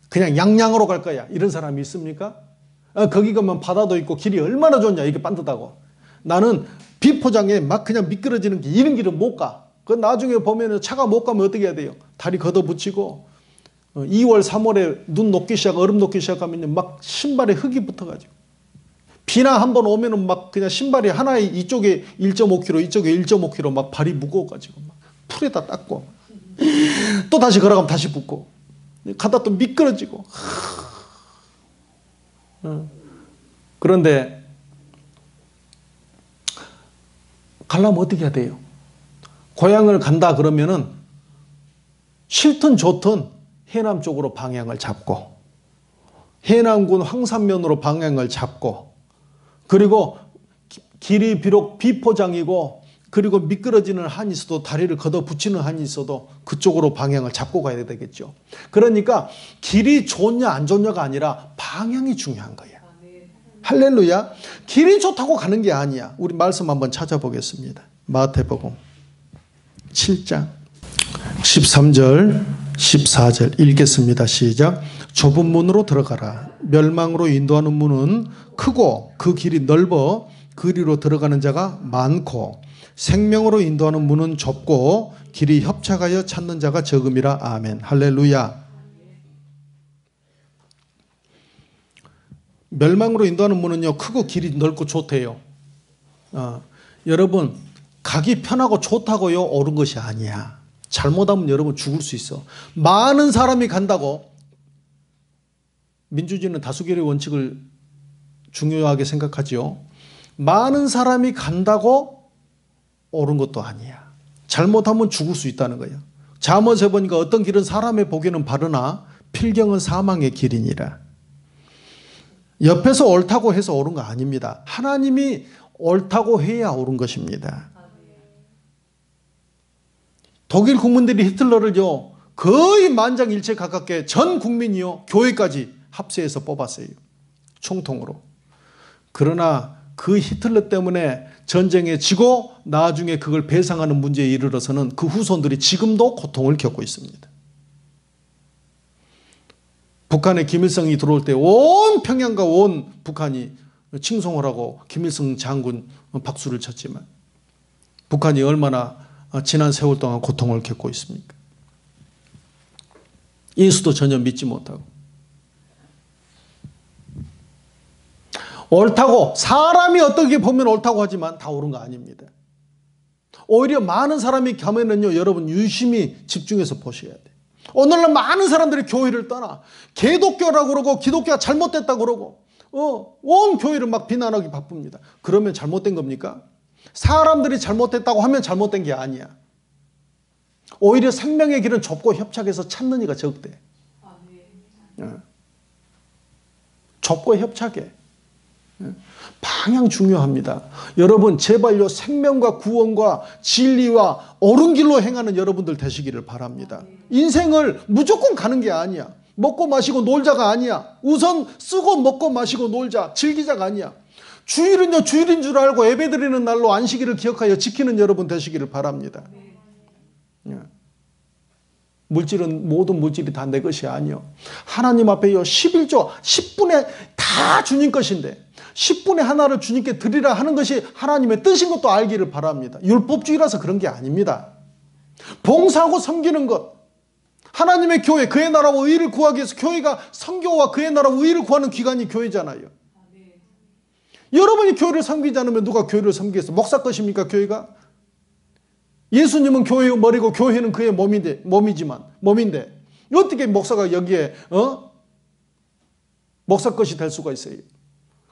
[SPEAKER 2] 그냥 양양으로 갈 거야. 이런 사람이 있습니까? 거기 가면 바다도 있고 길이 얼마나 좋냐 이게 반듯하고. 나는 비포장에 막 그냥 미끄러지는 길 이런 길은 못 가. 그 나중에 보면 차가 못 가면 어떻게 해야 돼요? 다리 걷어붙이고 2월 3월에 눈 녹기 시작 얼음 녹기 시작하면 막 신발에 흙이 붙어가지고 비나 한번 오면은 막 그냥 신발이 하나에 이쪽에 1.5kg 이쪽에 1.5kg 막 발이 무거워가지고 막 풀에다 닦고 또 다시 걸어가면 다시 붙고 가다 또 미끄러지고. 그런데 가려면 어떻게 해야 돼요? 고향을 간다 그러면은 싫든 좋든 해남 쪽으로 방향을 잡고 해남군 황산면으로 방향을 잡고 그리고 길이 비록 비포장이고 그리고 미끄러지는 한이 있어도 다리를 걷어붙이는 한이 있어도 그쪽으로 방향을 잡고 가야 되겠죠. 그러니까 길이 좋냐 안 좋냐가 아니라 방향이 중요한 거야. 할렐루야. 길이 좋다고 가는 게 아니야. 우리 말씀 한번 찾아보겠습니다. 마태복음 7장 13절 14절 읽겠습니다. 시작. 좁은 문으로 들어가라. 멸망으로 인도하는 문은 크고 그 길이 넓어 그리로 들어가는 자가 많고 생명으로 인도하는 문은 좁고 길이 협착하여 찾는 자가 적음이라. 아멘. 할렐루야. 멸망으로 인도하는 문은요 크고 길이 넓고 좋대요. 여러분 가기 편하고 좋다고요 옳은 것이 아니야. 잘못하면 여러분 죽을 수 있어. 많은 사람이 간다고, 민주주의는 다수결의 원칙을 중요하게 생각하지요. 많은 사람이 간다고 옳은 것도 아니야. 잘못하면 죽을 수 있다는 거예요. 잠언에 보니까 어떤 길은 사람의 보기에는 바르나 필경은 사망의 길이니라. 옆에서 옳다고 해서 옳은 거 아닙니다. 하나님이 옳다고 해야 옳은 것입니다. 독일 국민들이 히틀러를요 거의 만장일치 가깝게 전 국민이요 교회까지 합세해서 뽑았어요. 총통으로. 그러나 그 히틀러 때문에 전쟁에 지고 나중에 그걸 배상하는 문제에 이르러서는 그 후손들이 지금도 고통을 겪고 있습니다. 북한에 김일성이 들어올 때 온 평양과 온 북한이 칭송을 하고 김일성 장군 박수를 쳤지만 북한이 얼마나 지난 세월 동안 고통을 겪고 있습니까? 예수도 전혀 믿지 못하고. 옳다고 사람이 어떻게 보면 옳다고 하지만 다 옳은 거 아닙니다. 오히려 많은 사람이 가면은요 여러분 유심히 집중해서 보셔야 돼요. 오늘날 많은 사람들이 교회를 떠나 개독교라고 그러고 기독교가 잘못됐다고 그러고 온 교회를 막 비난하기 바쁩니다. 그러면 잘못된 겁니까? 사람들이 잘못됐다고 하면 잘못된 게 아니야. 오히려 생명의 길은 좁고 협착해서 찾는 이가 적대. 좁고 협착해. 방향 중요합니다. 여러분 제발요 생명과 구원과 진리와 옳은 길로 행하는 여러분들 되시기를 바랍니다. 인생을 무조건 가는 게 아니야. 먹고 마시고 놀자가 아니야. 우선 쓰고 먹고 마시고 놀자 즐기자가 아니야. 주일은요 주일인 줄 알고 예배드리는 날로 안식일을 기억하여 지키는 여러분 되시기를 바랍니다. 물질은 모든 물질이 다 내 것이 아니요. 하나님 앞에요 11조 10분의 다 주님 것인데 10분의 하나를 주님께 드리라 하는 것이 하나님의 뜻인 것도 알기를 바랍니다. 율법주의라서 그런 게 아닙니다. 봉사하고 섬기는 것, 하나님의 교회, 그의 나라와 의를 구하기 위해서 교회가 선교와 그의 나라와 의를 구하는 기관이 교회잖아요. 여러분이 교회를 섬기지 않으면 누가 교회를 섬기겠어? 목사 것입니까 교회가? 예수님은 교회의 머리고 교회는 그의 몸인데 어떻게 목사가 여기에 목사 것이 될 수가 있어요?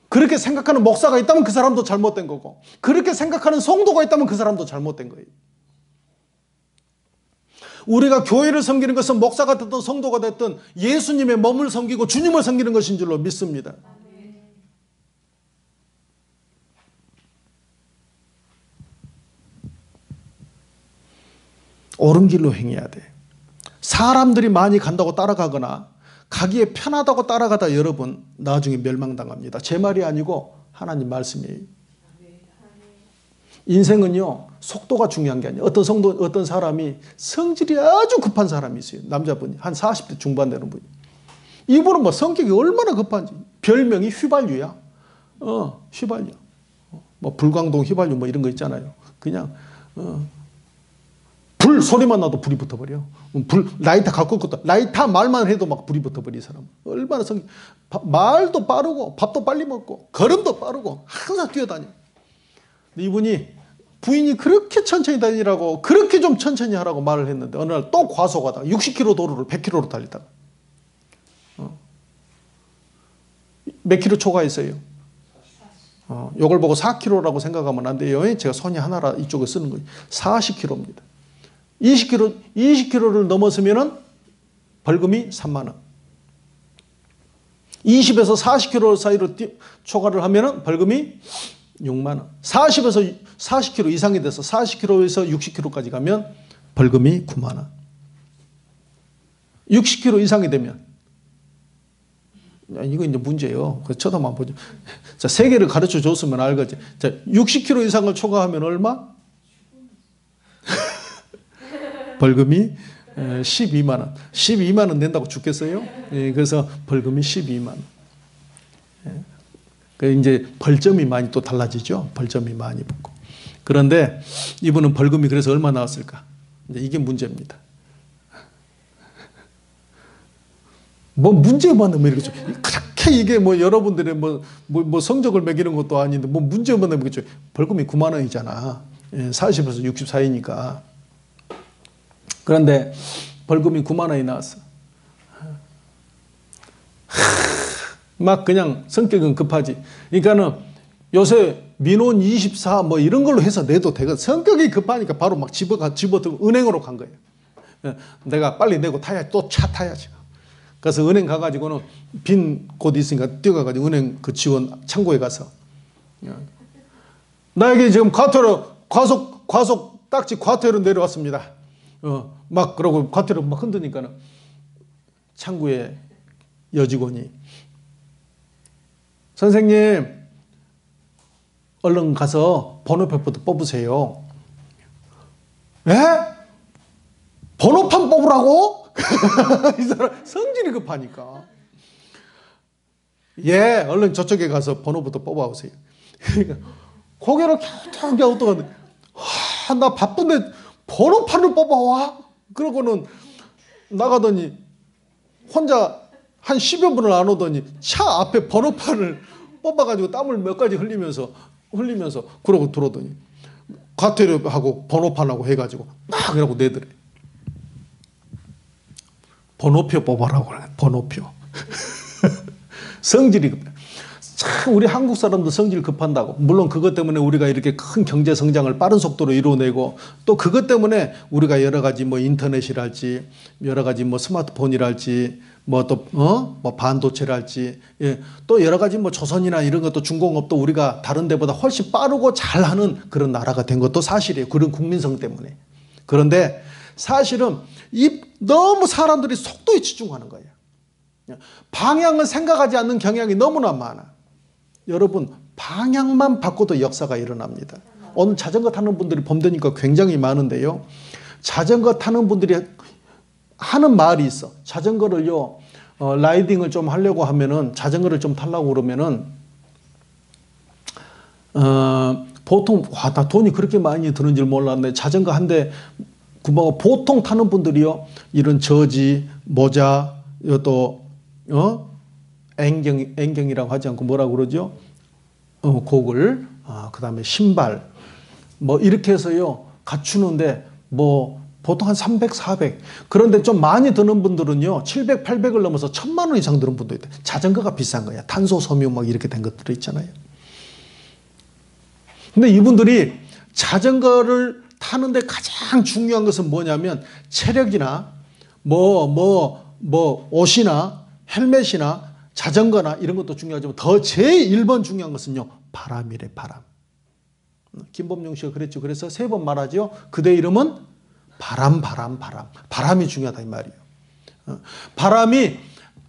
[SPEAKER 2] 그렇게 생각하는 목사가 있다면 그 사람도 잘못된 거고 그렇게 생각하는 성도가 있다면 그 사람도 잘못된 거예요. 우리가 교회를 섬기는 것은 목사가 됐든 성도가 됐든 예수님의 몸을 섬기고 주님을 섬기는 것인 줄로 믿습니다. 옳은 길로 행해야 돼. 사람들이 많이 간다고 따라가거나 가기에 편하다고 따라가다 여러분 나중에 멸망당합니다. 제 말이 아니고 하나님 말씀이에요. 인생은요, 속도가 중요한 게 아니에요. 어떤 사람이 성질이 아주 급한 사람이 있어요. 남자분이. 한 40대 중반 되는 분이. 이분은 뭐 성격이 얼마나 급한지. 별명이 휘발유야. 휘발유. 뭐 불광동 휘발유 뭐 이런 거 있잖아요. 그냥, 불 소리만 나도 불이 붙어버려. 라이터 갖고 있거든. 라이터 말만 해도 막 불이 붙어버려, 이 사람. 얼마나 말도 빠르고, 밥도 빨리 먹고, 걸음도 빠르고, 항상 뛰어다녀. 이분이 부인이 그렇게 천천히 다니라고, 그렇게 좀 천천히 하라고 말을 했는데, 어느 날 또 과속하다가 60km 도로를 100km로 달리다가, 몇 킬로 초과했어요? 이걸 보고 4km라고 생각하면 안 돼요. 제가 손이 하나라 이쪽에 쓰는 거예요. 40km입니다. 20km를 넘었으면 벌금이 3만 원. 20에서 40km 사이로 초과를 하면 벌금이 6만 원. 40에서 40km 이상이 돼서 40km에서 60km까지 가면 벌금이 9만 원. 60km 이상이 되면, 이거 이제 문제예요. 그래서 쳐다만 보죠. 자, 세계를 가르쳐 줬으면 알겠지. 자, 60km 이상을 초과하면 얼마? 벌금이 12만 원. 12만 원 낸다고 죽겠어요? 예, 그래서 벌금이 12만 원. 예. 그 이제 벌점이 많이 또 달라지죠. 벌점이 많이 붙고. 그런데 이분은 벌금이 그래서 얼마 나왔을까? 이제 이게 문제입니다. 뭐 문제만 하면 이렇게 그렇게 이게 뭐 여러분들의 뭐 성적을 매기는 것도 아닌데 뭐 문제만 하면 그렇죠. 벌금이 9만 원이잖아. 40에서 60 사이니까. 그런데 벌금이 9만 원이 나왔어. 막 그냥 성격은 급하지. 그러니까는 요새 민원 24 뭐 이런 걸로 해서 내도 되거든. 성격이 급하니까 바로 막 집어들고 은행으로 간 거예요. 내가 빨리 내고 타야지. 또 차 타야지. 그래서 은행 가가지고는 빈 곳 있으니까 뛰어가가지고 은행 그 직원 창고에 가서 나에게 지금 과속 딱지 과태료 내려왔습니다. 막 그러고 과태료 막 흔드니까는 창구에 여직원이 선생님 얼른 가서 번호표부터 뽑으세요. 에? 번호판 뽑으라고? 이 사람 성질이 급하니까. 예, 얼른 저쪽에 가서 번호부터 뽑아오세요. 그러니까 고개를 갸우갸우 떠가는데 나 바쁜데 번호판을 뽑아와? 그러고는 나가더니 혼자 한 10여 분을 안 오더니 차 앞에 번호판을 뽑아가지고 땀을 몇 가지 흘리면서 그러고 들어오더니 과태료하고 번호판하고 해가지고 막 이러고 내더래. 번호표 뽑아라고 그래. 번호표. 성질이 급해. 참 우리 한국 사람도 성질 급한다고. 물론 그것 때문에 우리가 이렇게 큰 경제 성장을 빠른 속도로 이루어내고 또 그것 때문에 우리가 여러 가지 뭐 인터넷이랄지 여러 가지 뭐 스마트폰이랄지 뭐 또 뭐 반도체랄지 예, 또 여러 가지 뭐 조선이나 이런 것도 중공업도 우리가 다른 데보다 훨씬 빠르고 잘하는 그런 나라가 된 것도 사실이에요. 그런 국민성 때문에. 그런데 사실은 너무 사람들이 속도에 치중하는 거예요. 방향을 생각하지 않는 경향이 너무나 많아. 여러분 방향만 바꿔도 역사가 일어납니다. 오늘 자전거 타는 분들이 범되니까 굉장히 많은데요. 자전거 타는 분들이 하는 말이 있어. 자전거를요 라이딩을 좀 하려고 하면은 자전거를 좀 타려고 그러면은 보통 나 돈이 그렇게 많이 드는 줄 몰랐네. 자전거 한 대 보통 타는 분들이요 이런 저지 모자 또 앵경이라고 하지 않고 뭐라고 그러죠? 고글, 그 다음에 신발, 뭐 이렇게 해서요 갖추는데 뭐 보통 한 300, 400. 그런데 좀 많이 드는 분들은요 700, 800을 넘어서 1000만 원 이상 드는 분도 있대. 자전거가 비싼 거야. 탄소 섬유 막 이렇게 된 것들이 있잖아요. 근데 이분들이 자전거를 타는데 가장 중요한 것은 뭐냐면 체력이나 옷이나 헬멧이나 자전거나 이런 것도 중요하지만 더 제일 1번 중요한 것은요 바람이래. 바람. 김범용 씨가 그랬죠. 그래서 3번 말하죠. 그대 이름은 바람이 중요하다 이 말이에요. 바람이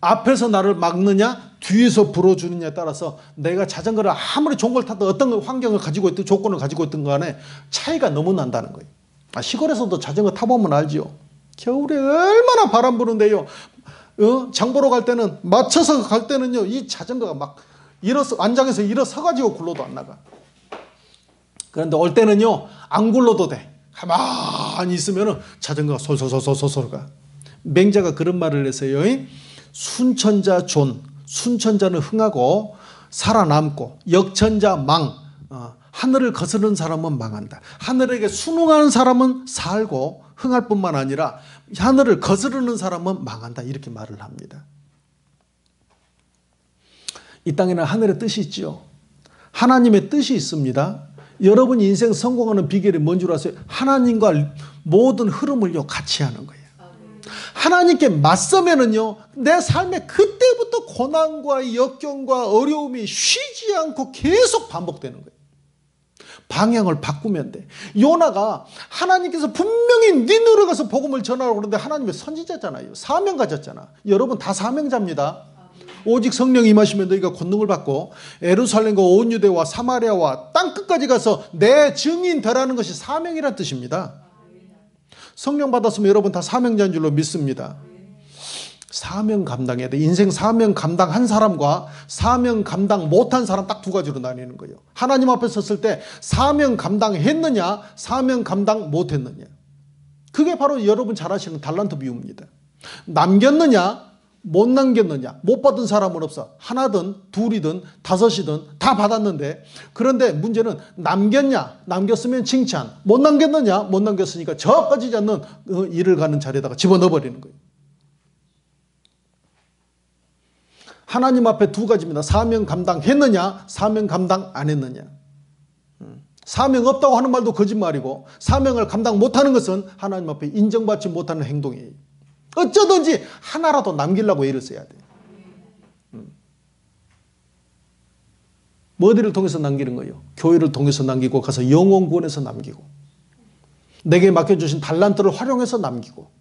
[SPEAKER 2] 앞에서 나를 막느냐 뒤에서 불어주느냐에 따라서 내가 자전거를 아무리 좋은 걸 타도 어떤 환경을 가지고 있든 조건을 가지고 있든 간에 차이가 너무 난다는 거예요. 시골에서도 자전거 타보면 알지요. 겨울에 얼마나 바람 부는데요. 장 보러 갈 때는 맞춰서 갈 때는요 이 자전거가 막 안장에서 일어서가지고 굴러도 안 나가. 그런데 올 때는요 안 굴러도 돼. 가만히 있으면 자전거가 솔솔솔솔솔 가. 맹자가 그런 말을 했어요. 순천자 존, 순천자는 흥하고 살아남고 역천자 망, 하늘을 거스르는 사람은 망한다. 하늘에게 순응하는 사람은 살고 흥할 뿐만 아니라 하늘을 거스르는 사람은 망한다. 이렇게 말을 합니다. 이 땅에는 하늘의 뜻이 있죠. 하나님의 뜻이 있습니다. 여러분 인생 성공하는 비결이 뭔 줄 아세요? 하나님과 모든 흐름을요 같이 하는 거예요. 하나님께 맞서면은요 내 삶에 그때부터 고난과 역경과 어려움이 쉬지 않고 계속 반복되는 거예요. 방향을 바꾸면 돼. 요나가 하나님께서 분명히 니느웨 가서 복음을 전하라고 그러는데 하나님의 선지자잖아요. 사명 가졌잖아. 여러분 다 사명자입니다. 오직 성령 임하시면 너희가 권능을 받고 예루살렘과 온 유대와 사마리아와 땅끝까지 가서 내 증인 되라는 것이 사명이란 뜻입니다. 성령 받았으면 여러분 다 사명자인 줄로 믿습니다. 사명 감당해야 돼. 인생 사명 감당한 사람과 사명 감당 못한 사람 딱 두 가지로 나뉘는 거예요. 하나님 앞에 섰을 때 사명 감당했느냐 사명 감당 못했느냐. 그게 바로 여러분 잘 아시는 달란트 비유입니다. 남겼느냐 못 남겼느냐. 못 받은 사람은 없어. 하나든 둘이든 다섯이든 다 받았는데 그런데 문제는 남겼냐 남겼으면 칭찬, 못 남겼느냐 못 남겼으니까 저 꺼지지 않는 일을 가는 자리에다가 집어넣어버리는 거예요. 하나님 앞에 두 가지입니다. 사명 감당했느냐 사명 감당 안 했느냐. 사명 없다고 하는 말도 거짓말이고 사명을 감당 못하는 것은 하나님 앞에 인정받지 못하는 행동이에요. 어쩌든지 하나라도 남기려고 애를 써야 돼. 뭐 어디를 통해서 남기는 거예요? 교회를 통해서 남기고 가서 영혼 구원해서 남기고 내게 맡겨주신 달란트를 활용해서 남기고.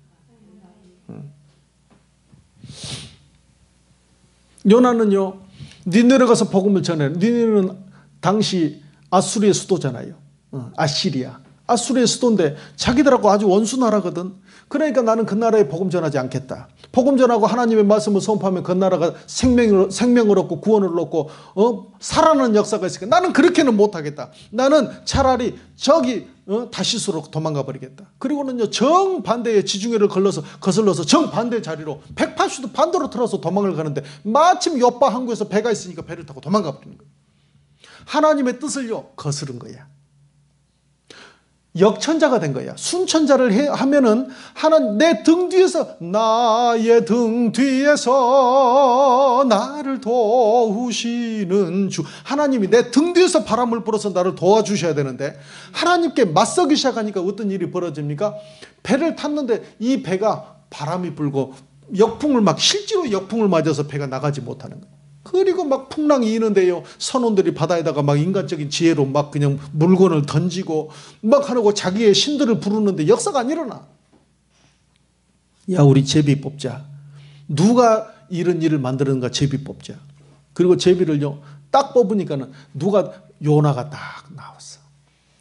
[SPEAKER 2] 요나는요 니느웨 가서 복음을 전해. 니느웨는 당시 아수리의 수도잖아요. 아시리아. 아수리의 수도인데 자기들하고 아주 원수 나라거든. 그러니까 나는 그 나라에 복음 전하지 않겠다. 복음 전하고 하나님의 말씀을 선포하면 그 나라가 생명을 얻고 구원을 얻고 살아나는 역사가 있으니까 나는 그렇게는 못하겠다. 나는 차라리 저기 다시스로 도망가 버리겠다. 그리고는요 정반대의 지중해를 거슬러서 정반대의 자리로 180도 반대로 틀어서 도망을 가는데 마침 요빠 항구에서 배가 있으니까 배를 타고 도망가 버리는 거예요. 하나님의 뜻을요 거스른 거야. 역천자가 된 거야. 순천자를 하면은 하나님 내 등 뒤에서 나의 등 뒤에서 나를 도우시는 주. 하나님이 내 등 뒤에서 바람을 불어서 나를 도와주셔야 되는데 하나님께 맞서기 시작하니까 어떤 일이 벌어집니까? 배를 탔는데 이 배가 바람이 불고 실제로 역풍을 맞아서 배가 나가지 못하는 거예요. 그리고 막 풍랑이 이는데요. 선원들이 바다에다가 막 인간적인 지혜로 막 그냥 물건을 던지고 막 하고 자기의 신들을 부르는데 역사가 안 일어나. 야 우리 제비 뽑자. 누가 이런 일을 만드는가 제비 뽑자. 그리고 제비를요 딱 뽑으니까는 요나가 딱 나왔어.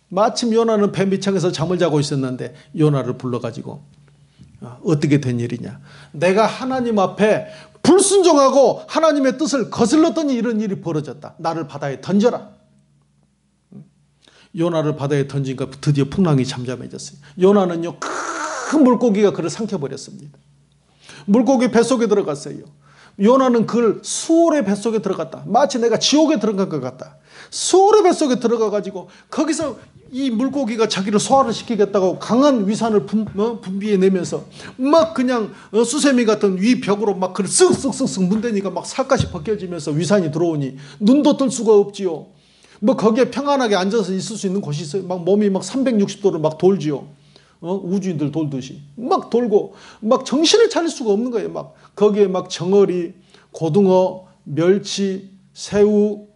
[SPEAKER 2] 마침 요나는 배 밑창에서 잠을 자고 있었는데 요나를 불러가지고 어떻게 된 일이냐. 내가 하나님 앞에 불순종하고 하나님의 뜻을 거슬렀더니 이런 일이 벌어졌다. 나를 바다에 던져라. 요나를 바다에 던지니까 드디어 풍랑이 잠잠해졌어요. 요나는요 큰 물고기가 그를 삼켜버렸습니다. 물고기 뱃속에 들어갔어요. 요나는 그걸 수월의 뱃속에 들어갔다. 마치 내가 지옥에 들어간 것 같다. 수월의 뱃속에 들어가가지고 거기서 이 물고기가 자기를 소화를 시키겠다고 강한 위산을 분비해내면서 막 그냥 수세미 같은 위 벽으로 막 그걸 쓱쓱쓱쓱 문대니까 막 살갗이 벗겨지면서 위산이 들어오니 눈도 뜰 수가 없지요. 뭐 거기에 평안하게 앉아서 있을 수 있는 곳이 있어요. 막 몸이 막 360도를 막 돌지요. 우주인들 돌듯이 막 돌고 막 정신을 차릴 수가 없는 거예요. 막 거기에 막 정어리, 고등어, 멸치, 새우.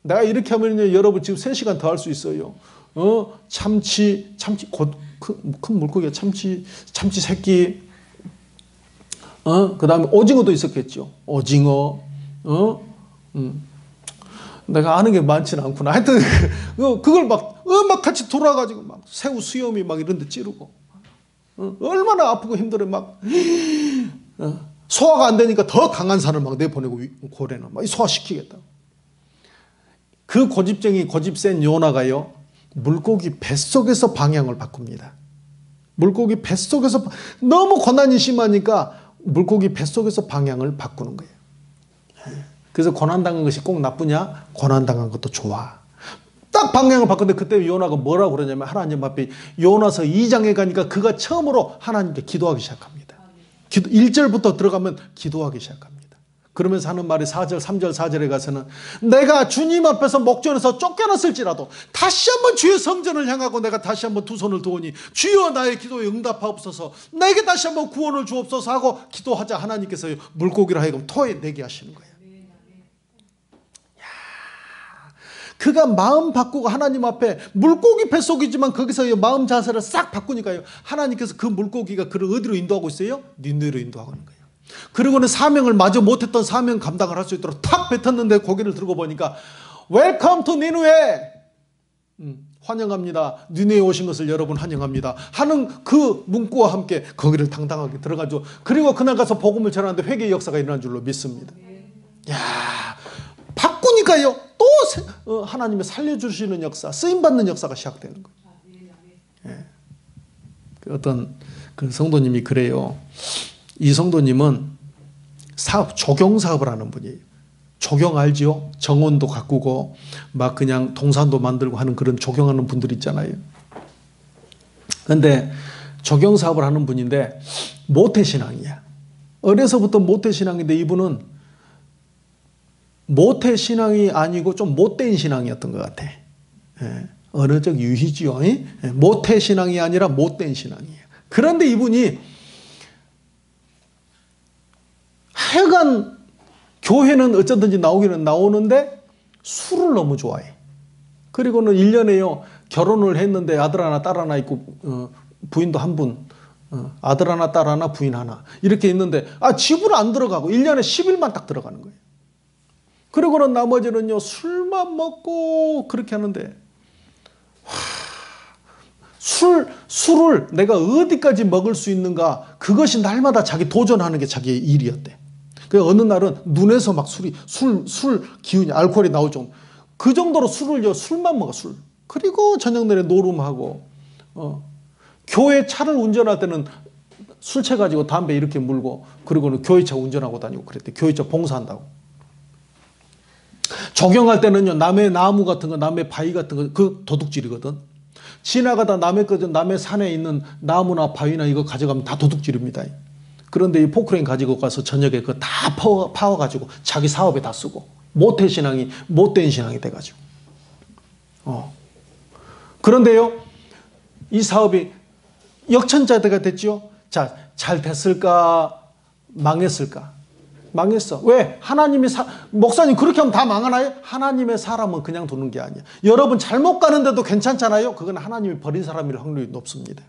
[SPEAKER 2] 내가 이렇게 하면요 여러분 지금 3시간 더 할 수 있어요. 참치 큰 물고기가 참치 새끼, 그 다음에 오징어도 있었겠죠. 오징어. 내가 아는 게 많지는 않구나. 하여튼 그걸 막 같이 돌아가지고 막 새우 수염이 막 이런 데 찌르고 얼마나 아프고 힘들어. 막 소화가 안 되니까 더 강한 산을 막 내보내고 고래는 막 소화시키겠다. 그 고집쟁이 고집센 요나가요, 물고기 뱃속에서 방향을 바꿉니다. 물고기 뱃속에서 너무 고난이 심하니까 물고기 뱃속에서 방향을 바꾸는 거예요. 그래서 고난당한 것이 꼭 나쁘냐? 고난당한 것도 좋아. 딱 방향을 바꾸는데 그때 요나가 뭐라고 그러냐면 하나님 앞에 요나서 2장에 가니까 그가 처음으로 하나님께 기도하기 시작합니다. 1절부터 들어가면 기도하기 시작합니다. 그러면서 하는 말이 4절, 3절, 4절에 가서는 내가 주님 앞에서 목전에서 쫓겨났을지라도 다시 한번 주의 성전을 향하고 내가 다시 한번 두 손을 도우니 주여 나의 기도에 응답하옵소서, 내게 다시 한번 구원을 주옵소서 하고 기도하자 하나님께서 물고기를 하여금 토해내게 하시는 거예요. 그가 마음 바꾸고 하나님 앞에 물고기 뱃속이지만 거기서 마음 자세를 싹 바꾸니까요, 하나님께서 그 물고기가 그를 어디로 인도하고 있어요? 니느웨로 인도하고 있는 거예요. 그리고는 사명을 마저 못했던 사명 감당을 할 수 있도록 탁 뱉었는데 고개를 들고 보니까 웰컴 투 니느웨, 환영합니다, 니느웨에 오신 것을 여러분 환영합니다 하는 그 문구와 함께 거기를 당당하게 들어가죠. 그리고 그날 가서 복음을 전하는데 회개의 역사가 일어난 줄로 믿습니다. 야, 바꾸니까요 또 하나님의 살려주시는 역사, 쓰임받는 역사가 시작되는 거예요. 예. 어떤 그 성도님이 그래요. 이 성도님은 조경 사업을 하는 분이에요. 조경 알지요? 정원도 가꾸고 막 그냥 동산도 만들고 하는 그런 조경하는 분들 있잖아요. 그런데 조경 사업을 하는 분인데 모태신앙이야. 어려서부터 모태신앙인데 이분은 모태신앙이 아니고 좀 못된 신앙이었던 것 같아. 예. 언어적 유희지요. 예. 모태신앙이 아니라 못된 신앙이에요. 그런데 이분이 하여간 교회는 어쩌든지 나오기는 나오는데 술을 너무 좋아해. 그리고는 1년에요 결혼을 했는데 아들 하나 딸 하나 있고 부인도 한 분, 아들 하나 딸 하나 부인 하나 이렇게 있는데 집을 안 들어가고 1년에 10일만 딱 들어가는 거예요. 그리고는 나머지는요 술만 먹고 그렇게 하는데 술을 내가 어디까지 먹을 수 있는가, 그것이 날마다 자기 도전하는 게 자기의 일이었대. 그 어느 날은 눈에서 막 술 기운이 알코올이 나올 정도, 그 정도로 술만 먹어 술. 그리고 저녁 내내 노름하고 교회 차를 운전할 때는 술 취해가지고 담배 이렇게 물고 그리고는 교회차 운전하고 다니고 그랬대. 교회차 봉사한다고. 조경할 때는요 남의 나무 같은 거, 남의 바위 같은 거 그 도둑질이거든. 지나가다 남의 산에 있는 나무나 바위나 이거 가져가면 다 도둑질입니다. 그런데 이 포크레인 가지고 가서 저녁에 그거 다 파워가지고 자기 사업에 다 쓰고 못된 신앙이 돼가지고. 그런데요 이 사업이 역천자대가 됐죠. 자, 잘 됐을까 망했을까? 망했어. 왜? 목사님 그렇게 하면 다 망하나요? 하나님의 사람은 그냥 두는 게 아니야. 여러분 잘못 가는데도 괜찮잖아요. 그건 하나님이 버린 사람일 확률이 높습니다.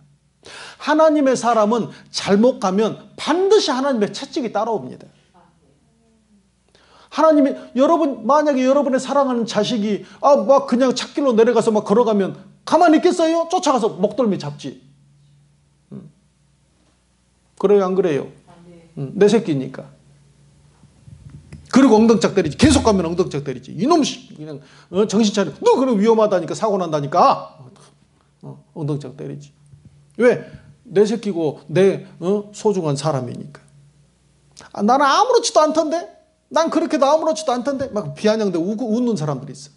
[SPEAKER 2] 하나님의 사람은 잘못 가면 반드시 하나님의 채찍이 따라옵니다. 하나님이 만약에 여러분의 사랑하는 자식이 막 그냥 찻길로 내려가서 막 걸어가면 가만히 있겠어요? 쫓아가서 목덜미 잡지. 그래요 안 그래요? 내 새끼니까. 그리고 엉덩짝 때리지. 계속 가면 엉덩짝 때리지. 이놈 그냥 정신 차려. 너 그럼 위험하다니까 사고 난다니까. 엉덩짝 때리지. 왜? 내 새끼고 내 소중한 사람이니까. 나는 아무렇지도 않던데. 난 그렇게도 아무렇지도 않던데. 막 비아냥대 웃는 사람들이 있어.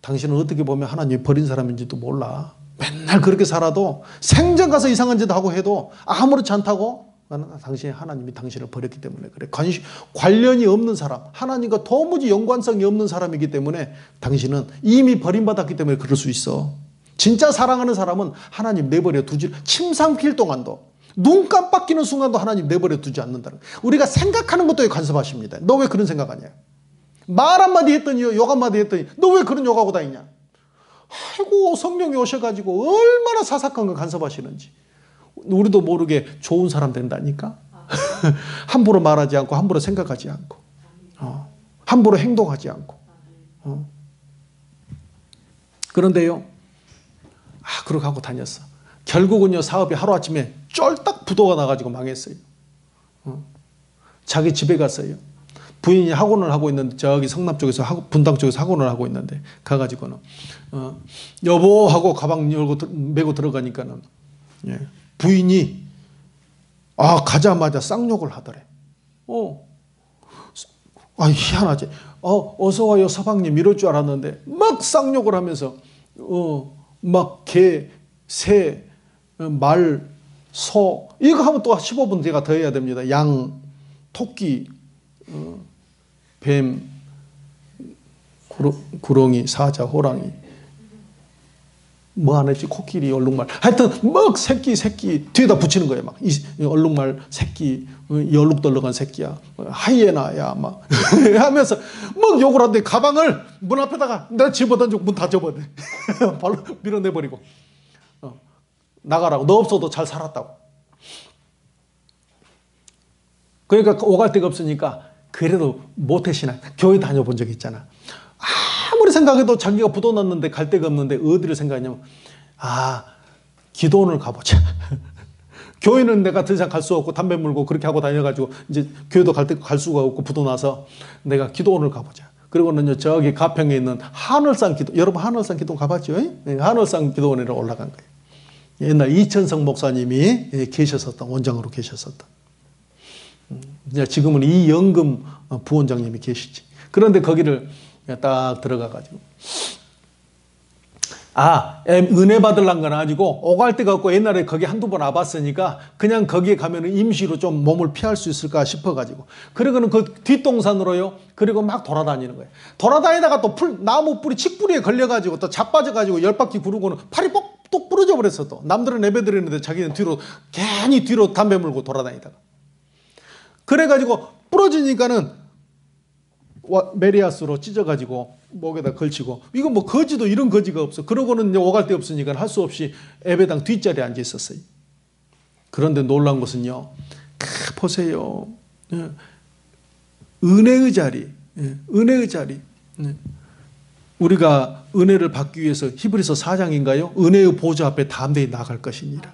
[SPEAKER 2] 당신은 어떻게 보면 하나님이 버린 사람인지도 몰라. 맨날 그렇게 살아도 생전 가서 이상한 짓 하고 해도 아무렇지 않다고. 하나님이 당신을 버렸기 때문에 그래. 관련이 없는 사람, 하나님과 도무지 연관성이 없는 사람이기 때문에 당신은 이미 버림받았기 때문에 그럴 수 있어. 진짜 사랑하는 사람은 하나님 내버려 두지, 침 삼킬 동안도, 눈 깜빡이는 순간도 하나님 내버려 두지 않는다는 거예요. 우리가 생각하는 것도 간섭하십니다. 너 왜 그런 생각하냐? 말 한마디 했더니 욕 한마디 했더니 너 왜 그런 욕하고 다니냐? 아이고 성령이 오셔가지고 얼마나 사사건 걸 간섭하시는지. 우리도 모르게 좋은 사람 된다니까. 함부로 말하지 않고 함부로 생각하지 않고 함부로 행동하지 않고 그런데요 그렇게 하고 다녔어. 결국은요 사업이 하루아침에 쫄딱 부도가 나가지고 망했어요. 자기 집에 갔어요. 부인이 학원을 하고 있는데 저기 성남 쪽에서 분당 쪽에서 학원을 하고 있는데 가가지고는 여보 하고 가방 열고 메고 들어가니까는 부인이 가자마자 쌍욕을 하더래. 희한하지. 어서 와요 서방님 이럴 줄 알았는데 막 쌍욕을 하면서 막 개, 새, 말, 소 이거 하면 또 15분 제가 더 해야 됩니다. 양, 토끼, 뱀, 구렁이, 사자, 호랑이 뭐 안 했지? 코끼리, 얼룩말 하여튼 막 새끼 뒤에다 붙이는 거예요. 막 이 얼룩말 새끼, 이 얼룩덜룩한 새끼야, 하이에나야 막 하면서 막 욕을 하는데 가방을 문 앞에다가 내가 집어던지고 문 다 접어내 발로 밀어내버리고 나가라고. 너 없어도 잘 살았다고. 그러니까 오갈 데가 없으니까 그래도 모태신앙 교회 다녀본 적 있잖아. 아무리 생각해도 자기가 부도 났는데 갈 데가 없는데 어디를 생각하냐면 기도원을 가보자. 교회는 내가 더 이상 갈 수 없고 담배 물고 그렇게 하고 다녀가지고 이제 교회도 갈 수가 없고 부도 나서 내가 기도원을 가보자. 그리고는요 저기 가평에 있는 하늘산 기도, 여러분 하늘산 기도 가봤죠? 하늘산 기도원에 올라간 거예요. 옛날 이천성 목사님이 계셨었던, 원장으로 계셨었던. 지금은 이영금 부원장님이 계시지. 그런데 거기를 딱 들어가가지고 은혜 받으려는 건 아니고 오갈 데가 없고 옛날에 거기 한두 번 와봤으니까 그냥 거기에 가면은 임시로 좀 몸을 피할 수 있을까 싶어가지고 그리고는 그 뒷동산으로요 그리고 막 돌아다니는 거예요. 돌아다니다가 또 나무 뿌리 칡뿌리에 걸려가지고 또 자빠져가지고 10바퀴 구르고는 팔이 뻑 부러져 버렸어. 또 남들은 예배드리는데 자기는 뒤로 괜히 뒤로 담배 물고 돌아다니다가 그래가지고 부러지니까는 메리아스로 찢어가지고 목에다 걸치고 이거 뭐 거지도 이런 거지가 없어. 그러고는 오갈 데 없으니까 할 수 없이 예배당 뒷자리에 앉아 있었어요. 그런데 놀라운 것은요 보세요 은혜의 자리 은혜의 자리 우리가 은혜를 받기 위해서 히브리서 4장인가요? 은혜의 보좌 앞에 담대히 나갈 것이니라.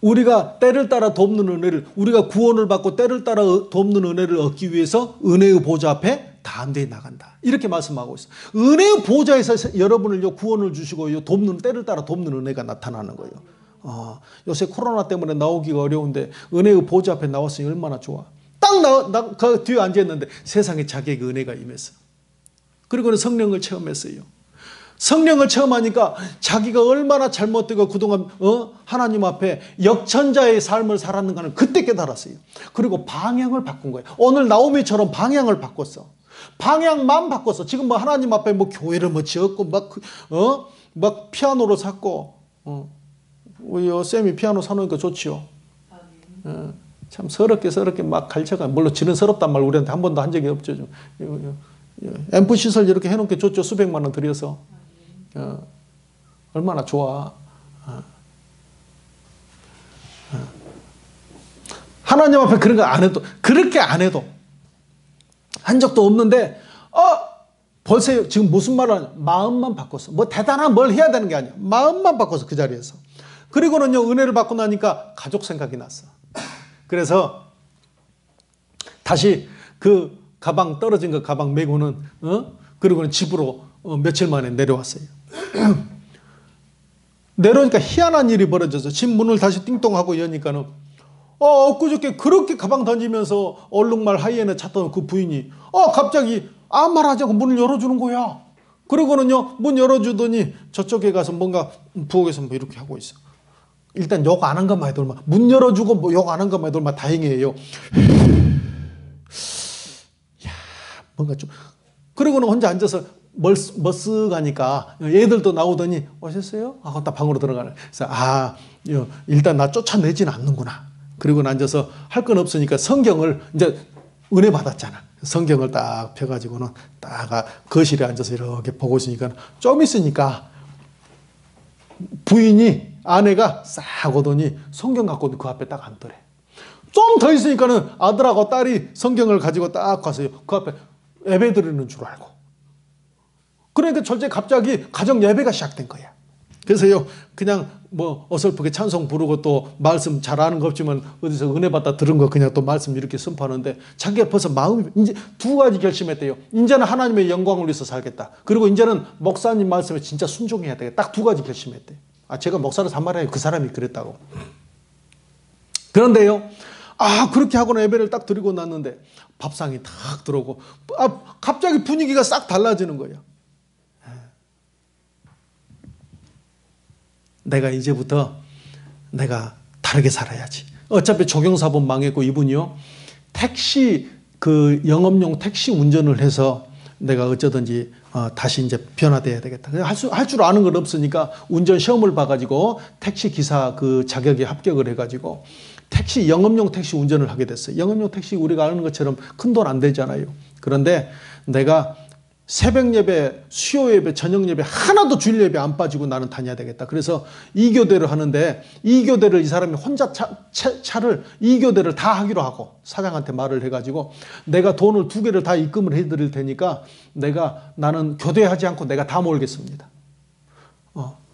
[SPEAKER 2] 우리가 때를 따라 돕는 은혜를, 우리가 구원을 받고 때를 따라 돕는 은혜를 얻기 위해서 은혜의 보좌 앞에 담대히 나간다. 이렇게 말씀하고 있어요. 은혜의 보좌에서 여러분을 구원을 주시고 돕는, 때를 따라 돕는 은혜가 나타나는 거예요. 요새 코로나 때문에 나오기가 어려운데 은혜의 보좌 앞에 나왔으니 얼마나 좋아. 딱 그 뒤에 앉아있는데 세상에 자기에게 은혜가 임했어. 그리고는 성령을 체험했어요. 성령을 체험하니까 자기가 얼마나 잘못되고 그동안 하나님 앞에 역천자의 삶을 살았는가를 그때 깨달았어요. 그리고 방향을 바꾼 거예요. 오늘 나오미처럼 방향을 바꿨어. 방향만 바꿨어. 지금 뭐 하나님 앞에 뭐 교회를 뭐 지었고 막 피아노를 샀고 우리 쌤이 피아노 사놓으니까 좋지요. 참 서럽게 막 갈쳐가. 물론 지는 서럽단 말 우리한테 한 번도 한 적이 없죠. 앰프 시설 이렇게 해놓은 게 좋죠. 수백만 원 들여서. 얼마나 좋아. 하나님 앞에 그런 거 안 해도, 그렇게 안 해도 한 적도 없는데 벌써 지금 무슨 말을 하냐. 마음만 바꿨어. 뭐 대단한 뭘 해야 되는 게 아니야. 마음만 바꿨어. 그 자리에서. 그리고는요 은혜를 받고 나니까 가족 생각이 났어. 그래서 다시 그 가방 떨어진 거 가방 메고는 그리고는 집으로 며칠 만에 내려왔어요. 내려오니까 희한한 일이 벌어져서 집 문을 다시 띵동하고 여니까는 엊그저께 그렇게 가방 던지면서 얼룩말 하이에나 찾던 그 부인이 갑자기 아무 말 하지 않고 문을 열어주는 거야. 그러고는요 문 열어주더니 저쪽에 가서 뭔가 부엌에서 뭐 이렇게 하고 있어. 일단 욕 안 한 것만 해도 얼마, 문 열어주고 뭐 욕 안 한 것만 해도 얼마 다행이에요. 야, 뭔가 좀. 그러고는 혼자 앉아서 머쓱하니까 애들도 나오더니 오셨어요? 하고 딱 방으로 들어가네. 그래서 일단 나 쫓아내진 않는구나. 그리고 앉아서 할 건 없으니까 성경을 이제 은혜 받았잖아. 성경을 딱 펴가지고는 딱 거실에 앉아서 이렇게 보고 있으니까 좀 있으니까 부인이 아내가 싹 오더니 성경 갖고 그 앞에 딱 앉더래. 좀 더 있으니까는 아들하고 딸이 성경을 가지고 딱 가서요. 그 앞에 예배 드리는 줄 알고. 그러니까 절제 갑자기 가정 예배가 시작된 거야. 그래서요, 그냥 뭐 어설프게 찬송 부르고 또 말씀 잘 아는 거 없지만 어디서 은혜 받다 들은 거 그냥 또 말씀 이렇게 선포하는데 자기가 벌써 마음이 이제 두 가지 결심했대요. 이제는 하나님의 영광을 위해서 살겠다. 그리고 이제는 목사님 말씀에 진짜 순종해야 되겠다. 딱 두 가지 결심했대. 제가 목사를 한 말이에요. 그 사람이 그랬다고. 그런데요, 그렇게 하고는 예배를 딱 드리고 났는데 밥상이 탁 들어오고 갑자기 분위기가 싹 달라지는 거예요. 내가 이제부터 내가 다르게 살아야지. 어차피 조경사분 망했고 이분이요, 택시 영업용 택시 운전을 해서 내가 어쩌든지 다시 이제 변화돼야 되겠다. 할 줄 아는 건 없으니까 운전 시험을 봐가지고 택시 기사 그 자격에 합격을 해가지고 영업용 택시 운전을 하게 됐어요. 영업용 택시 우리가 아는 것처럼 큰 돈 안 되잖아요. 그런데 내가 새벽 예배, 수요 예배, 저녁 예배 하나도 주일 예배 안 빠지고 나는 다녀야 되겠다. 그래서 2교대를 하는데 2교대를 이 사람이 혼자 차를 2교대를 다 하기로 하고 사장한테 말을 해가지고 내가 돈을 2개를 다 입금을 해드릴 테니까 나는 교대하지 않고 내가 다 몰겠습니다.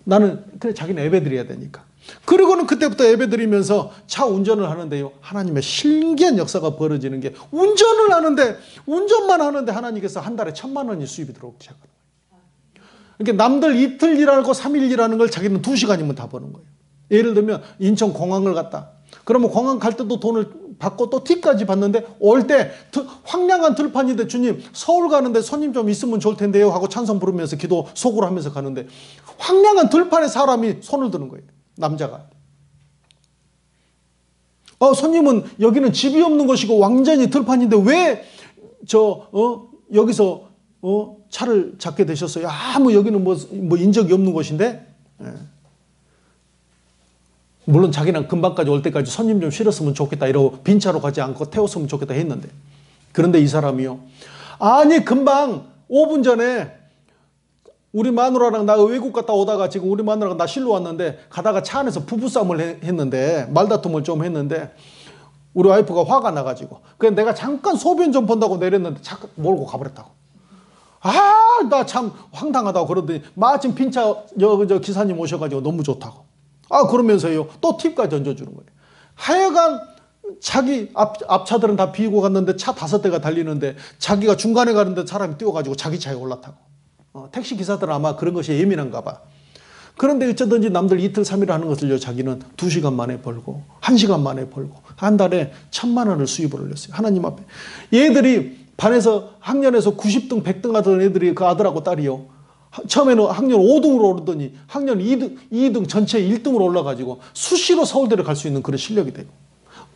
[SPEAKER 2] 나는 그래 자기는 예배 드려야 되니까. 그리고는 그때부터 예배 드리면서 차 운전을 하는데요, 하나님의 신기한 역사가 벌어지는 게 운전만 하는데 하나님께서 한 달에 1,000만 원이 수입이 들어오기 시작하는 거예요. 그러니까 남들 이틀 일하고 3일 일하는 걸 자기는 2시간이면 다 버는 거예요. 예를 들면 인천 공항을 갔다. 그러면 공항 갈 때도 돈을 받고 또 팁까지 받는데 올 때 황량한 들판인데 주님 서울 가는데 손님 좀 있으면 좋을 텐데요 하고 찬송 부르면서 기도 속으로 하면서 가는데 황량한 들판에 사람이 손을 드는 거예요. 남자가. 손님은 여기는 집이 없는 것이고 완전히 들판인데 왜 여기서 차를 잡게 되셨어요? 여기는 뭐 인적이 없는 곳인데. 물론 자기는 금방까지 올 때까지 손님 좀 실었으면 좋겠다 이러고 빈차로 가지 않고 태웠으면 좋겠다 했는데, 그런데 이 사람이요, 금방 5분 전에 우리 마누라랑 나 외국 갔다 오다가 지금 우리 마누라가 나 실로 왔는데 가다가 차 안에서 부부싸움을 했는데 말다툼을 좀 했는데 우리 와이프가 화가 나가지고 그냥 내가 잠깐 소변 좀 본다고 내렸는데 차 몰고 가버렸다고. 나 참 황당하다고. 그러더니 마침 빈차 저 기사님 오셔가지고 너무 좋다고. 그러면서요 또 팁까지 얹어주는 거예요. 하여간 자기 앞차들은 다 비우고 갔는데 차 5대가 달리는데 자기가 중간에 가는데 사람이 뛰어가지고 자기 차에 올라타고. 택시 기사들은 아마 그런 것이 예민한가 봐. 그런데 어쩌든지 남들 이틀 3일 하는 것을요 자기는 2시간 만에 벌고 1시간 만에 벌고 한 달에 1,000만 원을 수입을 올렸어요. 하나님 앞에. 얘들이 반에서 학년에서 90등 100등 하던 애들이 그 아들하고 딸이요, 처음에는 학년 5등으로 오르더니 학년 2등 전체 1등으로 올라가지고 수시로 서울대를 갈 수 있는 그런 실력이 되고,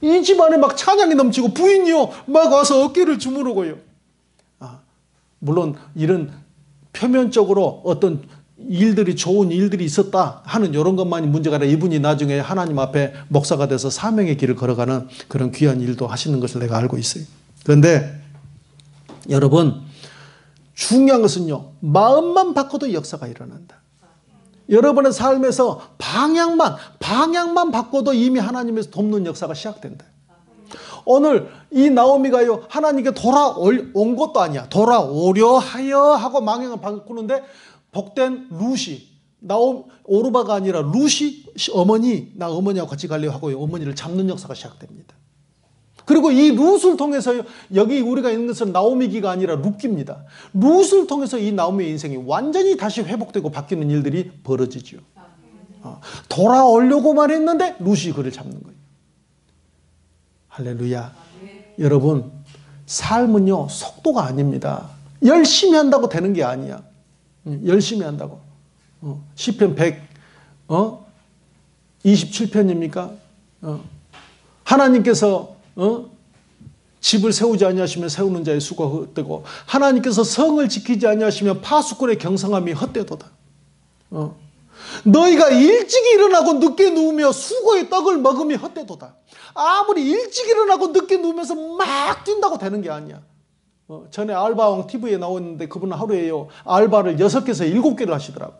[SPEAKER 2] 이 집안에 막 찬양이 넘치고 부인이요 막 와서 어깨를 주무르고요. 물론 이런 표면적으로 어떤 일들이 좋은 일들이 있었다 하는 이런 것만이 문제가 아니라 이분이 나중에 하나님 앞에 목사가 돼서 사명의 길을 걸어가는 그런 귀한 일도 하시는 것을 내가 알고 있어요. 그런데 여러분, 중요한 것은요, 마음만 바꿔도 역사가 일어난다. 여러분의 삶에서 방향만 바꿔도 이미 하나님에서 돕는 역사가 시작된다. 오늘 이 나오미가요 하나님께 돌아온 것도 아니야. 돌아오려 하여 하고 방향을 바꾸는데 복된 루시, 오르바가 아니라 루시 나 어머니하고 같이 가려고 하고요 어머니를 잡는 역사가 시작됩니다. 그리고 이 룻을 통해서 여기 우리가 있는 것은 나오미기가 아니라 룻기입니다. 룻을 통해서 이 나오미의 인생이 완전히 다시 회복되고 바뀌는 일들이 벌어지죠. 돌아오려고만 했는데 룻이 그를 잡는 거예요. 할렐루야. 여러분, 삶은요 속도가 아닙니다. 열심히 한다고 되는 게 아니야. 열심히 한다고. 시편 127편입니까? 하나님께서 집을 세우지 아니하시면 세우는 자의 수고가 헛되고 하나님께서 성을 지키지 아니하시면 파수꾼의 경성함이 헛되도다. 너희가 일찍 일어나고 늦게 누우며 수고의 떡을 먹으며 헛되도다. 아무리 일찍 일어나고 늦게 누우면서 막 뛴다고 되는 게 아니야. 전에 알바왕 TV에 나왔는데 그분은 하루에요 알바를 6개에서 7개를 하시더라고.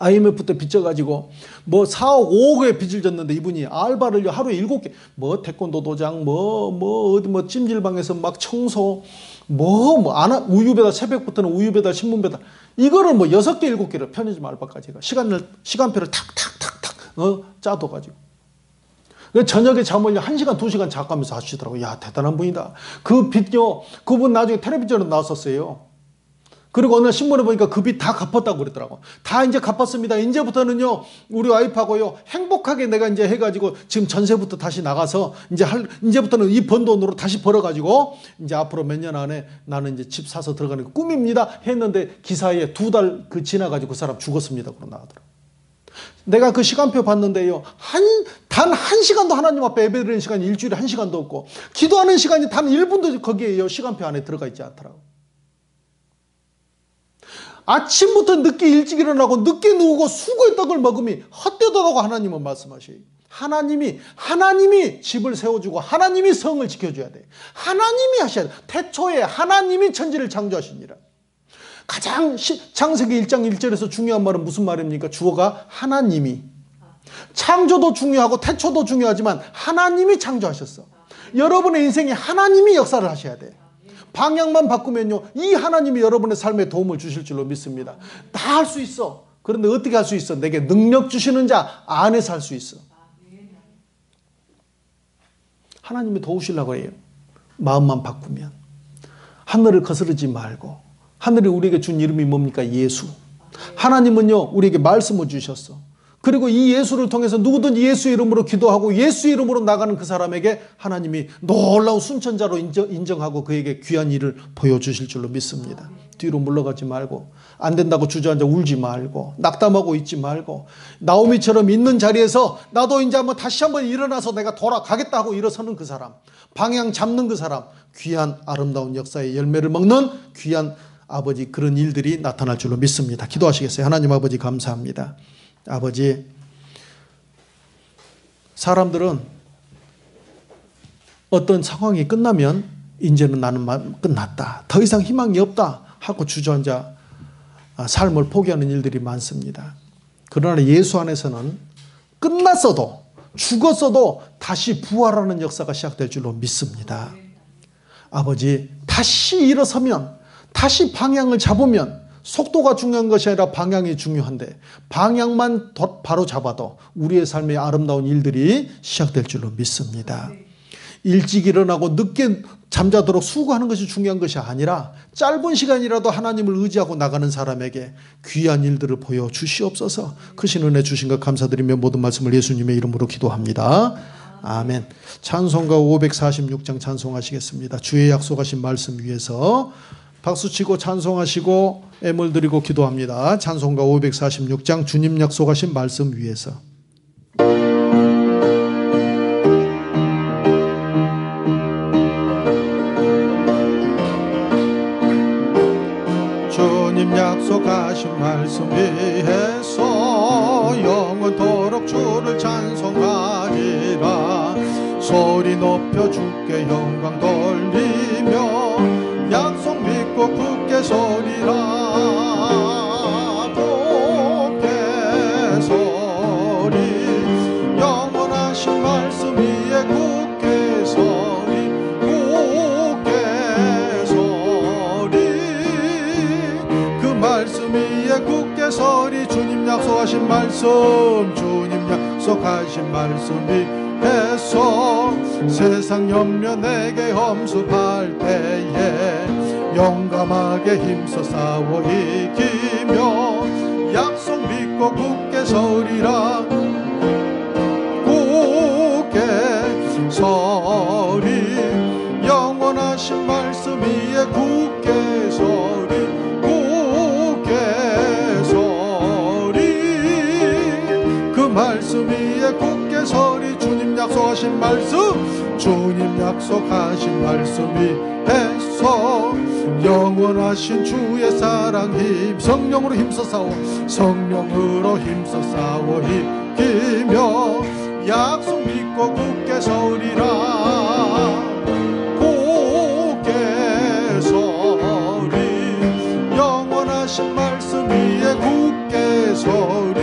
[SPEAKER 2] IMF 때 빚져가지고 뭐 4억 5억의 빚을 졌는데 이분이 알바를 하루에 7개 뭐 태권도 도장 어디 찜질방에서 막 청소 우유 배달 새벽부터는 우유 배달 신문 배달 이거를 6개 7개를 편의점 알바까지 가 시간표를 탁탁탁탁 짜둬가지고 저녁에 잠을 1시간 2시간 자가면서 하시더라고요. 야 대단한 분이다. 그 빚요 그분 나중에 텔레비전에 나왔었어요. 그리고 어느 날 신문에 보니까 그 빚 다 갚았다고 그랬더라고. 다 이제 갚았습니다. 이제부터는요, 우리 와이프하고요, 행복하게 내가 이제 해가지고 지금 전세부터 다시 나가서 이제부터는 이 번 돈으로 다시 벌어가지고 이제 앞으로 몇 년 안에 나는 이제 집 사서 들어가는 게 꿈입니다. 했는데 기사에 2달 지나가지고 그 사람 죽었습니다. 그러고 나가더라고. 내가 그 시간표 봤는데요, 단 1시간도 하나님 앞에 예배드리는 시간이 일주일에 1시간도 없고, 기도하는 시간이 단 1분도 거기에 시간표 안에 들어가 있지 않더라고. 아침부터 늦게 일찍 일어나고 늦게 누우고 수고의 떡을 먹음이 헛되도록 하나님은 말씀하셔요. 하나님이 집을 세워주고 하나님이 성을 지켜줘야 돼. 하나님이 하셔야 돼. 태초에 하나님이 천지를 창조하시니라. 가장 창세기 1장 1절에서 중요한 말은 무슨 말입니까? 주어가 하나님이. 창조도 중요하고 태초도 중요하지만 하나님이 창조하셨어. 여러분의 인생에 하나님이 역사를 하셔야 돼. 방향만 바꾸면요, 이 하나님이 여러분의 삶에 도움을 주실 줄로 믿습니다. 다 할 수 있어. 그런데 어떻게 할 수 있어? 내게 능력 주시는 자 안에서 할 수 있어. 하나님이 도우시려고 해요. 마음만 바꾸면. 하늘을 거스르지 말고. 하늘이 우리에게 준 이름이 뭡니까? 예수. 하나님은요, 우리에게 말씀을 주셨어. 그리고 이 예수를 통해서 누구든지 예수 이름으로 기도하고 예수 이름으로 나가는 그 사람에게 하나님이 놀라운 순천자로 인정하고 그에게 귀한 일을 보여주실 줄로 믿습니다. 뒤로 물러가지 말고, 안 된다고 주저앉아 울지 말고, 낙담하고 있지 말고, 나오미처럼 있는 자리에서 나도 이제 다시 한번 일어나서 내가 돌아가겠다 하고 일어서는 그 사람, 방향 잡는 그 사람, 귀한 아름다운 역사의 열매를 먹는 귀한 아버지, 그런 일들이 나타날 줄로 믿습니다. 기도하시겠어요? 하나님 아버지 감사합니다. 아버지, 사람들은 어떤 상황이 끝나면 이제는 나는 끝났다, 더 이상 희망이 없다 하고 주저앉아 삶을 포기하는 일들이 많습니다. 그러나 예수 안에서는 끝났어도 죽었어도 다시 부활하는 역사가 시작될 줄로 믿습니다. 아버지, 다시 일어서면, 다시 방향을 잡으면, 속도가 중요한 것이 아니라 방향이 중요한데 방향만 바로 잡아도 우리의 삶의 아름다운 일들이 시작될 줄로 믿습니다. 일찍 일어나고 늦게 잠자도록 수고하는 것이 중요한 것이 아니라 짧은 시간이라도 하나님을 의지하고 나가는 사람에게 귀한 일들을 보여주시옵소서. 크신 은혜 주신 것 감사드리며 모든 말씀을 예수님의 이름으로 기도합니다. 아멘. 찬송가 546장 찬송하시겠습니다. 주의 약속하신 말씀 위에서 박수치고 찬송하시고 애물 드리고 기도합니다. 찬송가 546장 주님 약속하신 말씀 위에서. 주님 약속하신 말씀 위에서 영원토록 주를 찬송하리라. 소리 높여 주께 영광 돌리며 약속 믿고 굳게 서리라. 굳게 서리. 영원하신 말씀 위에 굳게 서리. 굳게 서리. 그 말씀 위에 굳게 서리. 주님 약속하신 말씀, 주님 약속하신 말씀 위에서 세상 염려 내게 험습할 때에 용감하게 힘써 싸워 이기며 약속 믿고 굳게 서리라. 굳게 서리. 영원하신 말씀 위에 굳게 서리. 굳게 서리. 그 말씀 위에 굳게 서리. 주님 약속하신 말씀, 주님 약속하신 말씀 위에서 영원하신 주의 사랑 힘 성령으로 힘써 싸워, 성령으로 힘써 싸워 이기며 약속 믿고 굳게 서리라. 굳게 서리. 영원하신 말씀 위에 굳게 서리.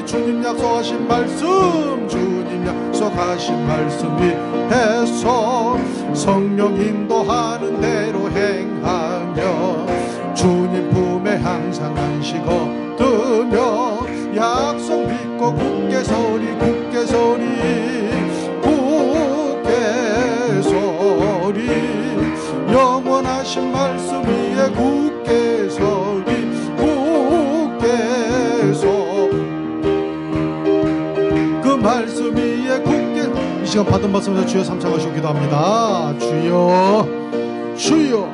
[SPEAKER 2] 주님 약속하신 말씀, 주님 약속하신 말씀 위해서 성령 인도하는 대로 행하며 주님 품에 항상 안식 얻으며 약속 믿고 굳게 서리 굳게 서리 굳게 서리 영원하신 말씀 위에 굳게 서리 굳게 서 그 말씀 위에 굳게. 이 시간 받은 말씀에서 주여 삼창하시고 기도합니다. 주여 주여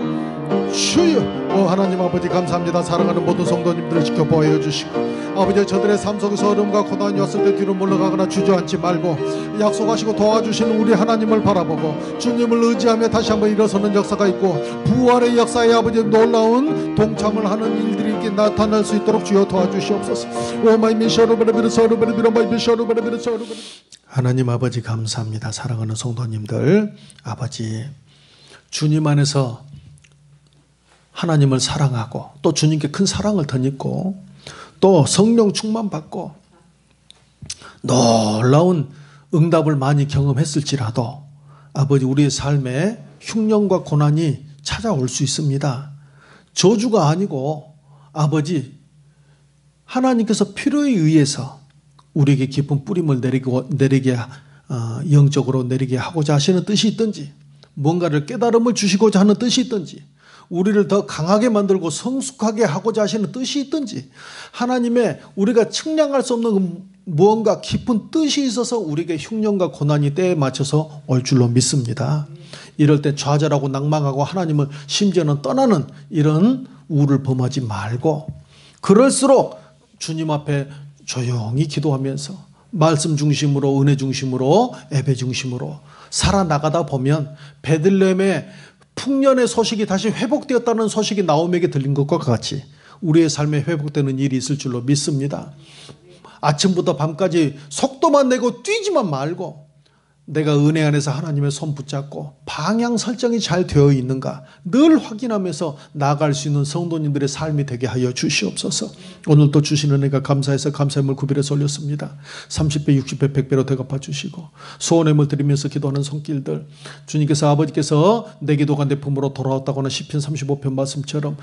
[SPEAKER 2] 주여. 하나님 아버지 감사합니다. 사랑하는 모든 성도님들을 지켜보아 주시고 아버지 저들의 삶 속에서 어려움과 고난이 왔을 때 뒤로 물러가거나 주저앉지 말고 약속하시고 도와주시는 우리 하나님을 바라보고 주님을 의지하며 다시 한번 일어서는 역사가 있고 부활의 역사에 아버지 놀라운 동참을 하는 일들이 나타날 수 있도록 주여 도와주시옵소서. 하나님 아버지 감사합니다. 사랑하는 성도님들 아버지 주님 안에서 하나님을 사랑하고 또 주님께 큰 사랑을 덧입고 또 성령 충만 받고 놀라운 응답을 많이 경험했을지라도 아버지 우리의 삶에 흉년과 고난이 찾아올 수 있습니다. 저주가 아니고 아버지 하나님께서 필요에 의해서 우리에게 깊은 뿌림을 내리게 영적으로 내리게 하고자 하시는 뜻이 있든지 뭔가를 깨달음을 주시고자 하는 뜻이 있든지 우리를 더 강하게 만들고 성숙하게 하고자 하시는 뜻이 있든지 하나님의 우리가 측량할 수 없는 무언가 깊은 뜻이 있어서 우리에게 흉년과 고난이 때에 맞춰서 올 줄로 믿습니다. 이럴 때 좌절하고 낭망하고 하나님을 심지어는 떠나는 이런 우를 범하지 말고 그럴수록 주님 앞에 조용히 기도하면서 말씀 중심으로 은혜 중심으로 예배 중심으로 살아나가다 보면 베들레헴의 풍년의 소식이 다시 회복되었다는 소식이 나홈에게 들린 것과 같이 우리의 삶에 회복되는 일이 있을 줄로 믿습니다. 아침부터 밤까지 속도만 내고 뛰지만 말고 내가 은혜 안에서 하나님의 손 붙잡고 방향 설정이 잘 되어 있는가 늘 확인하면서 나아갈 수 있는 성도님들의 삶이 되게 하여 주시옵소서. 오늘도 주시는 은혜가 감사해서 감사의 물 구별해서 올렸습니다. 30배 60배 100배로 되갚아 주시고 소원의 물 드리면서 기도하는 손길들 주님께서 아버지께서 내 기도가 내 품으로 돌아왔다고는 시편 35편 말씀처럼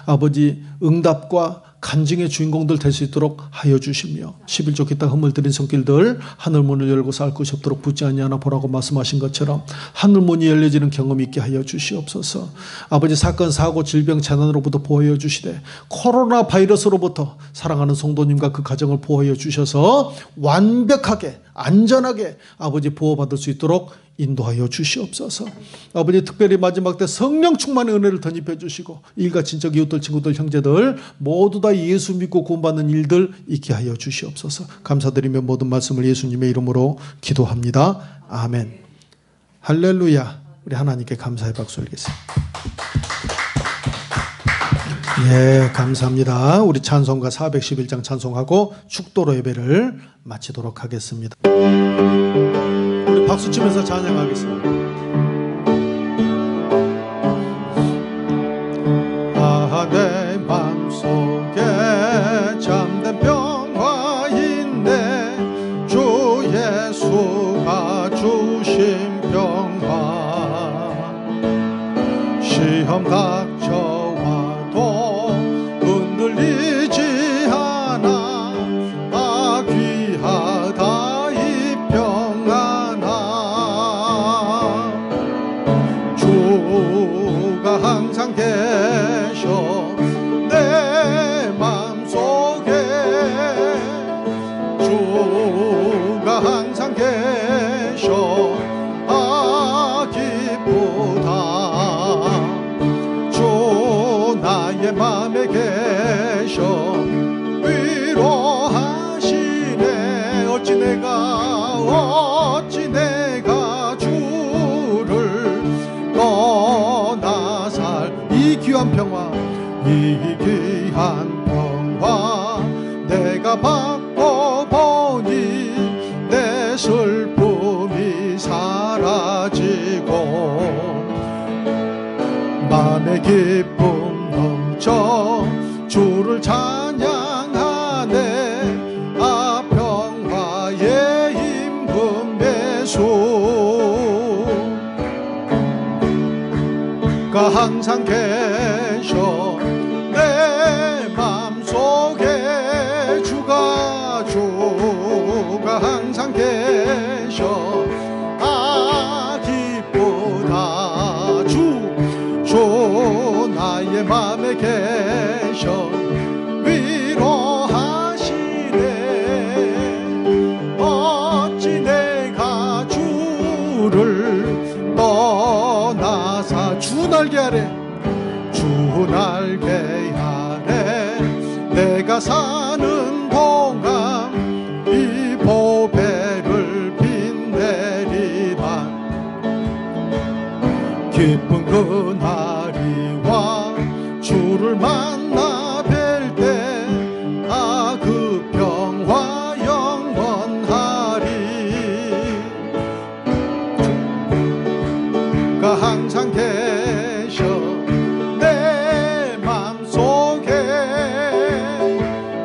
[SPEAKER 2] 아버지 응답과 간증의 주인공들 될 수 있도록 하여 주시며 11조 기타 흠을 들인 손길들 하늘문을 열고 살 것이 없도록 붙지 아니하나 보라고 말씀하신 것처럼 하늘문이 열려지는 경험이 있게 하여 주시옵소서. 아버지 사건 사고 질병 재난으로부터 보호하여 주시되 코로나 바이러스로부터 사랑하는 성도님과 그 가정을 보호하여 주셔서 완벽하게 안전하게 아버지 보호받을 수 있도록 인도하여 주시옵소서. 아버지 특별히 마지막 때 성령 충만의 은혜를 덧입혀 주시고 일가 친척 이웃들 친구들 형제들 모두 다 예수 믿고 구원받는 일들 있게 하여 주시옵소서. 감사드리며 모든 말씀을 예수님의 이름으로 기도합니다. 아멘. 할렐루야. 우리 하나님께 감사의 박수 올리겠습니다. 예, 감사합니다. 우리 찬송가 411장 찬송하고 축도로 예배를 마치도록 하겠습니다. 우리 박수 치면서 찬양하겠습니다. 내 맘속에 잠든 평화인데 주 예수가 주신 평화 시험 닥쳐와도 흔들리지 않아 귀하다 이 평안아 주가 항상 계셔 내 맘속에 주가 항상 계셔 기쁘다 주 나의 맘에 계셔 위로하시네 어찌 내가 주를 떠나 살 이 귀한 평화 이 귀한 평화 내가 받고 보니 내 슬픔이 사라지고 맘의 기쁨 넘쳐 주를 찬양하네 주가 항상 계셔 내 맘속에 주가 항상 계셔 아 기쁘다 주 나의 맘에 계셔 위로하시네 어찌 내가 주를 떠나사 주 날개 아래 내가 사는 동안 이 보배를 빛내리라 기쁜 그날이와 주를 만나 뵐 때 아 그 평화 영원하리 주가 항상 계셔 내 맘속에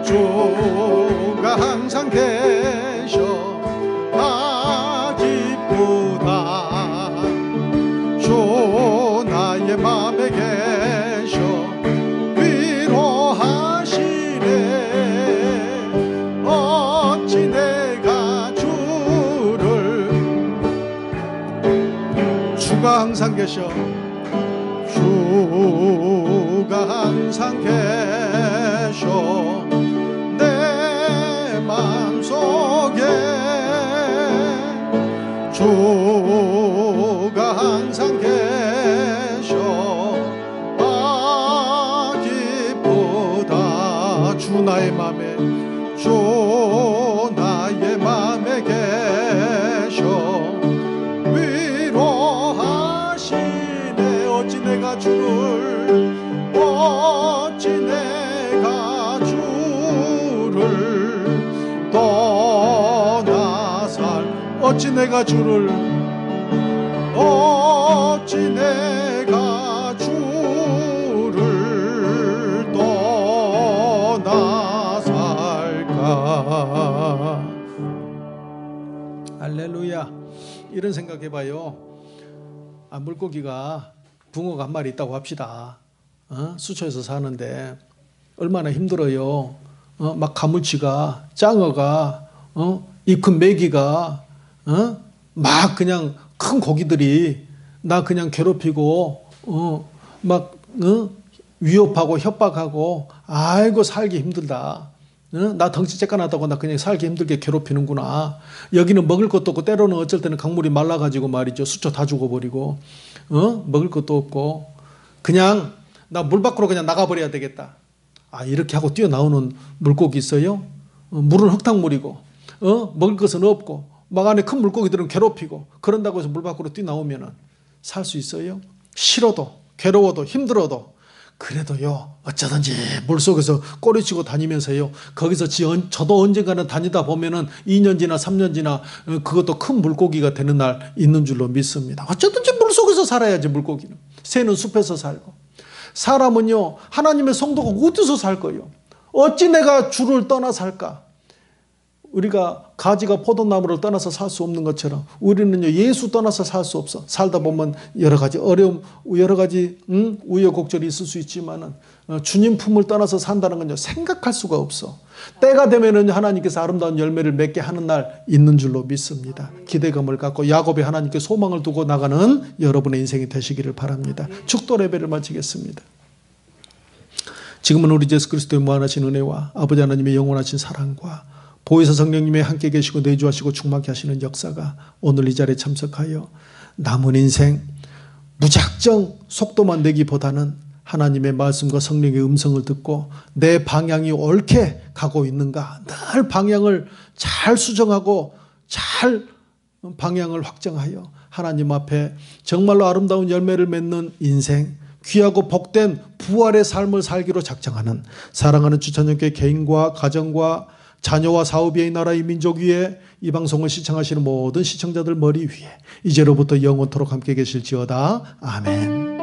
[SPEAKER 2] 주가 항상 계셔 아 기쁘다 주 나의 맘에 계셔 위로하시네 어찌 내가 주가 항상 계셔 주가 항상 계셔 내 맘속에 주가 항상 계셔 아 기쁘다 주 나의 맘에 주 나의 맘에 계셔 위로하시네 어찌 내가 주를 떠나 살 어찌 내가 주를 떠나 살까 할렐루야 이런 생각해봐요 물고기가 붕어가 한 마리 있다고 합시다 수초에서 사는데 얼마나 힘들어요 막 가물치가 짱어가 입 큰 메기가 막 그냥 큰 고기들이 나 그냥 괴롭히고 막 위협하고 협박하고 아이고 살기 힘들다 나 덩치 쬐깐하다고 나 그냥 살기 힘들게 괴롭히는구나 여기는 먹을 것도 없고 때로는 어쩔 때는 강물이 말라가지고 말이죠 수초 다 죽어버리고 먹을 것도 없고 그냥 나 물 밖으로 그냥 나가버려야 되겠다 이렇게 하고 뛰어나오는 물고기 있어요 물은 흙탕물이고 먹을 것은 없고 막 안에 큰 물고기들은 괴롭히고 그런다고 해서 물 밖으로 뛰어나오면 살 수 있어요? 싫어도 괴로워도 힘들어도 그래도요 어쩌든지 물속에서 꼬리치고 다니면서요 거기서 저도 언젠가는 다니다 보면은 2년 지나 3년 지나 그것도 큰 물고기가 되는 날 있는 줄로 믿습니다 어쩌든지 물속에서 살아야지 물고기는 새는 숲에서 살고 사람은요 하나님의 성도가 어디서 살 거예요 어찌 내가 주를 떠나 살까 우리가 가지가 포도나무를 떠나서 살 수 없는 것처럼 우리는요 예수 떠나서 살 수 없어 살다 보면 여러 가지 어려움 여러 가지 우여곡절이 있을 수 있지만은 주님 품을 떠나서 산다는 건요 생각할 수가 없어 때가 되면은 하나님께서 아름다운 열매를 맺게 하는 날 있는 줄로 믿습니다 기대감을 갖고 야곱이 하나님께 소망을 두고 나가는 여러분의 인생이 되시기를 바랍니다 축도 예배를 마치겠습니다 지금은 우리 예수 그리스도의 무한하신 은혜와 아버지 하나님의 영원하신 사랑과 보혜사 성령님의 함께 계시고 내주하시고 충만케 하시는 역사가 오늘 이 자리에 참석하여 남은 인생 무작정 속도만 내기보다는 하나님의 말씀과 성령의 음성을 듣고 내 방향이 옳게 가고 있는가 늘 방향을 잘 수정하고 잘 방향을 확정하여 하나님 앞에 정말로 아름다운 열매를 맺는 인생 귀하고 복된 부활의 삶을 살기로 작정하는 사랑하는 주찬영교회 개인과 가정과 자녀와 사업의 이 나라 이 민족 위에 이 방송을 시청하시는 모든 시청자들 머리 위에 이제로부터 영원토록 함께 계실지어다. 아멘.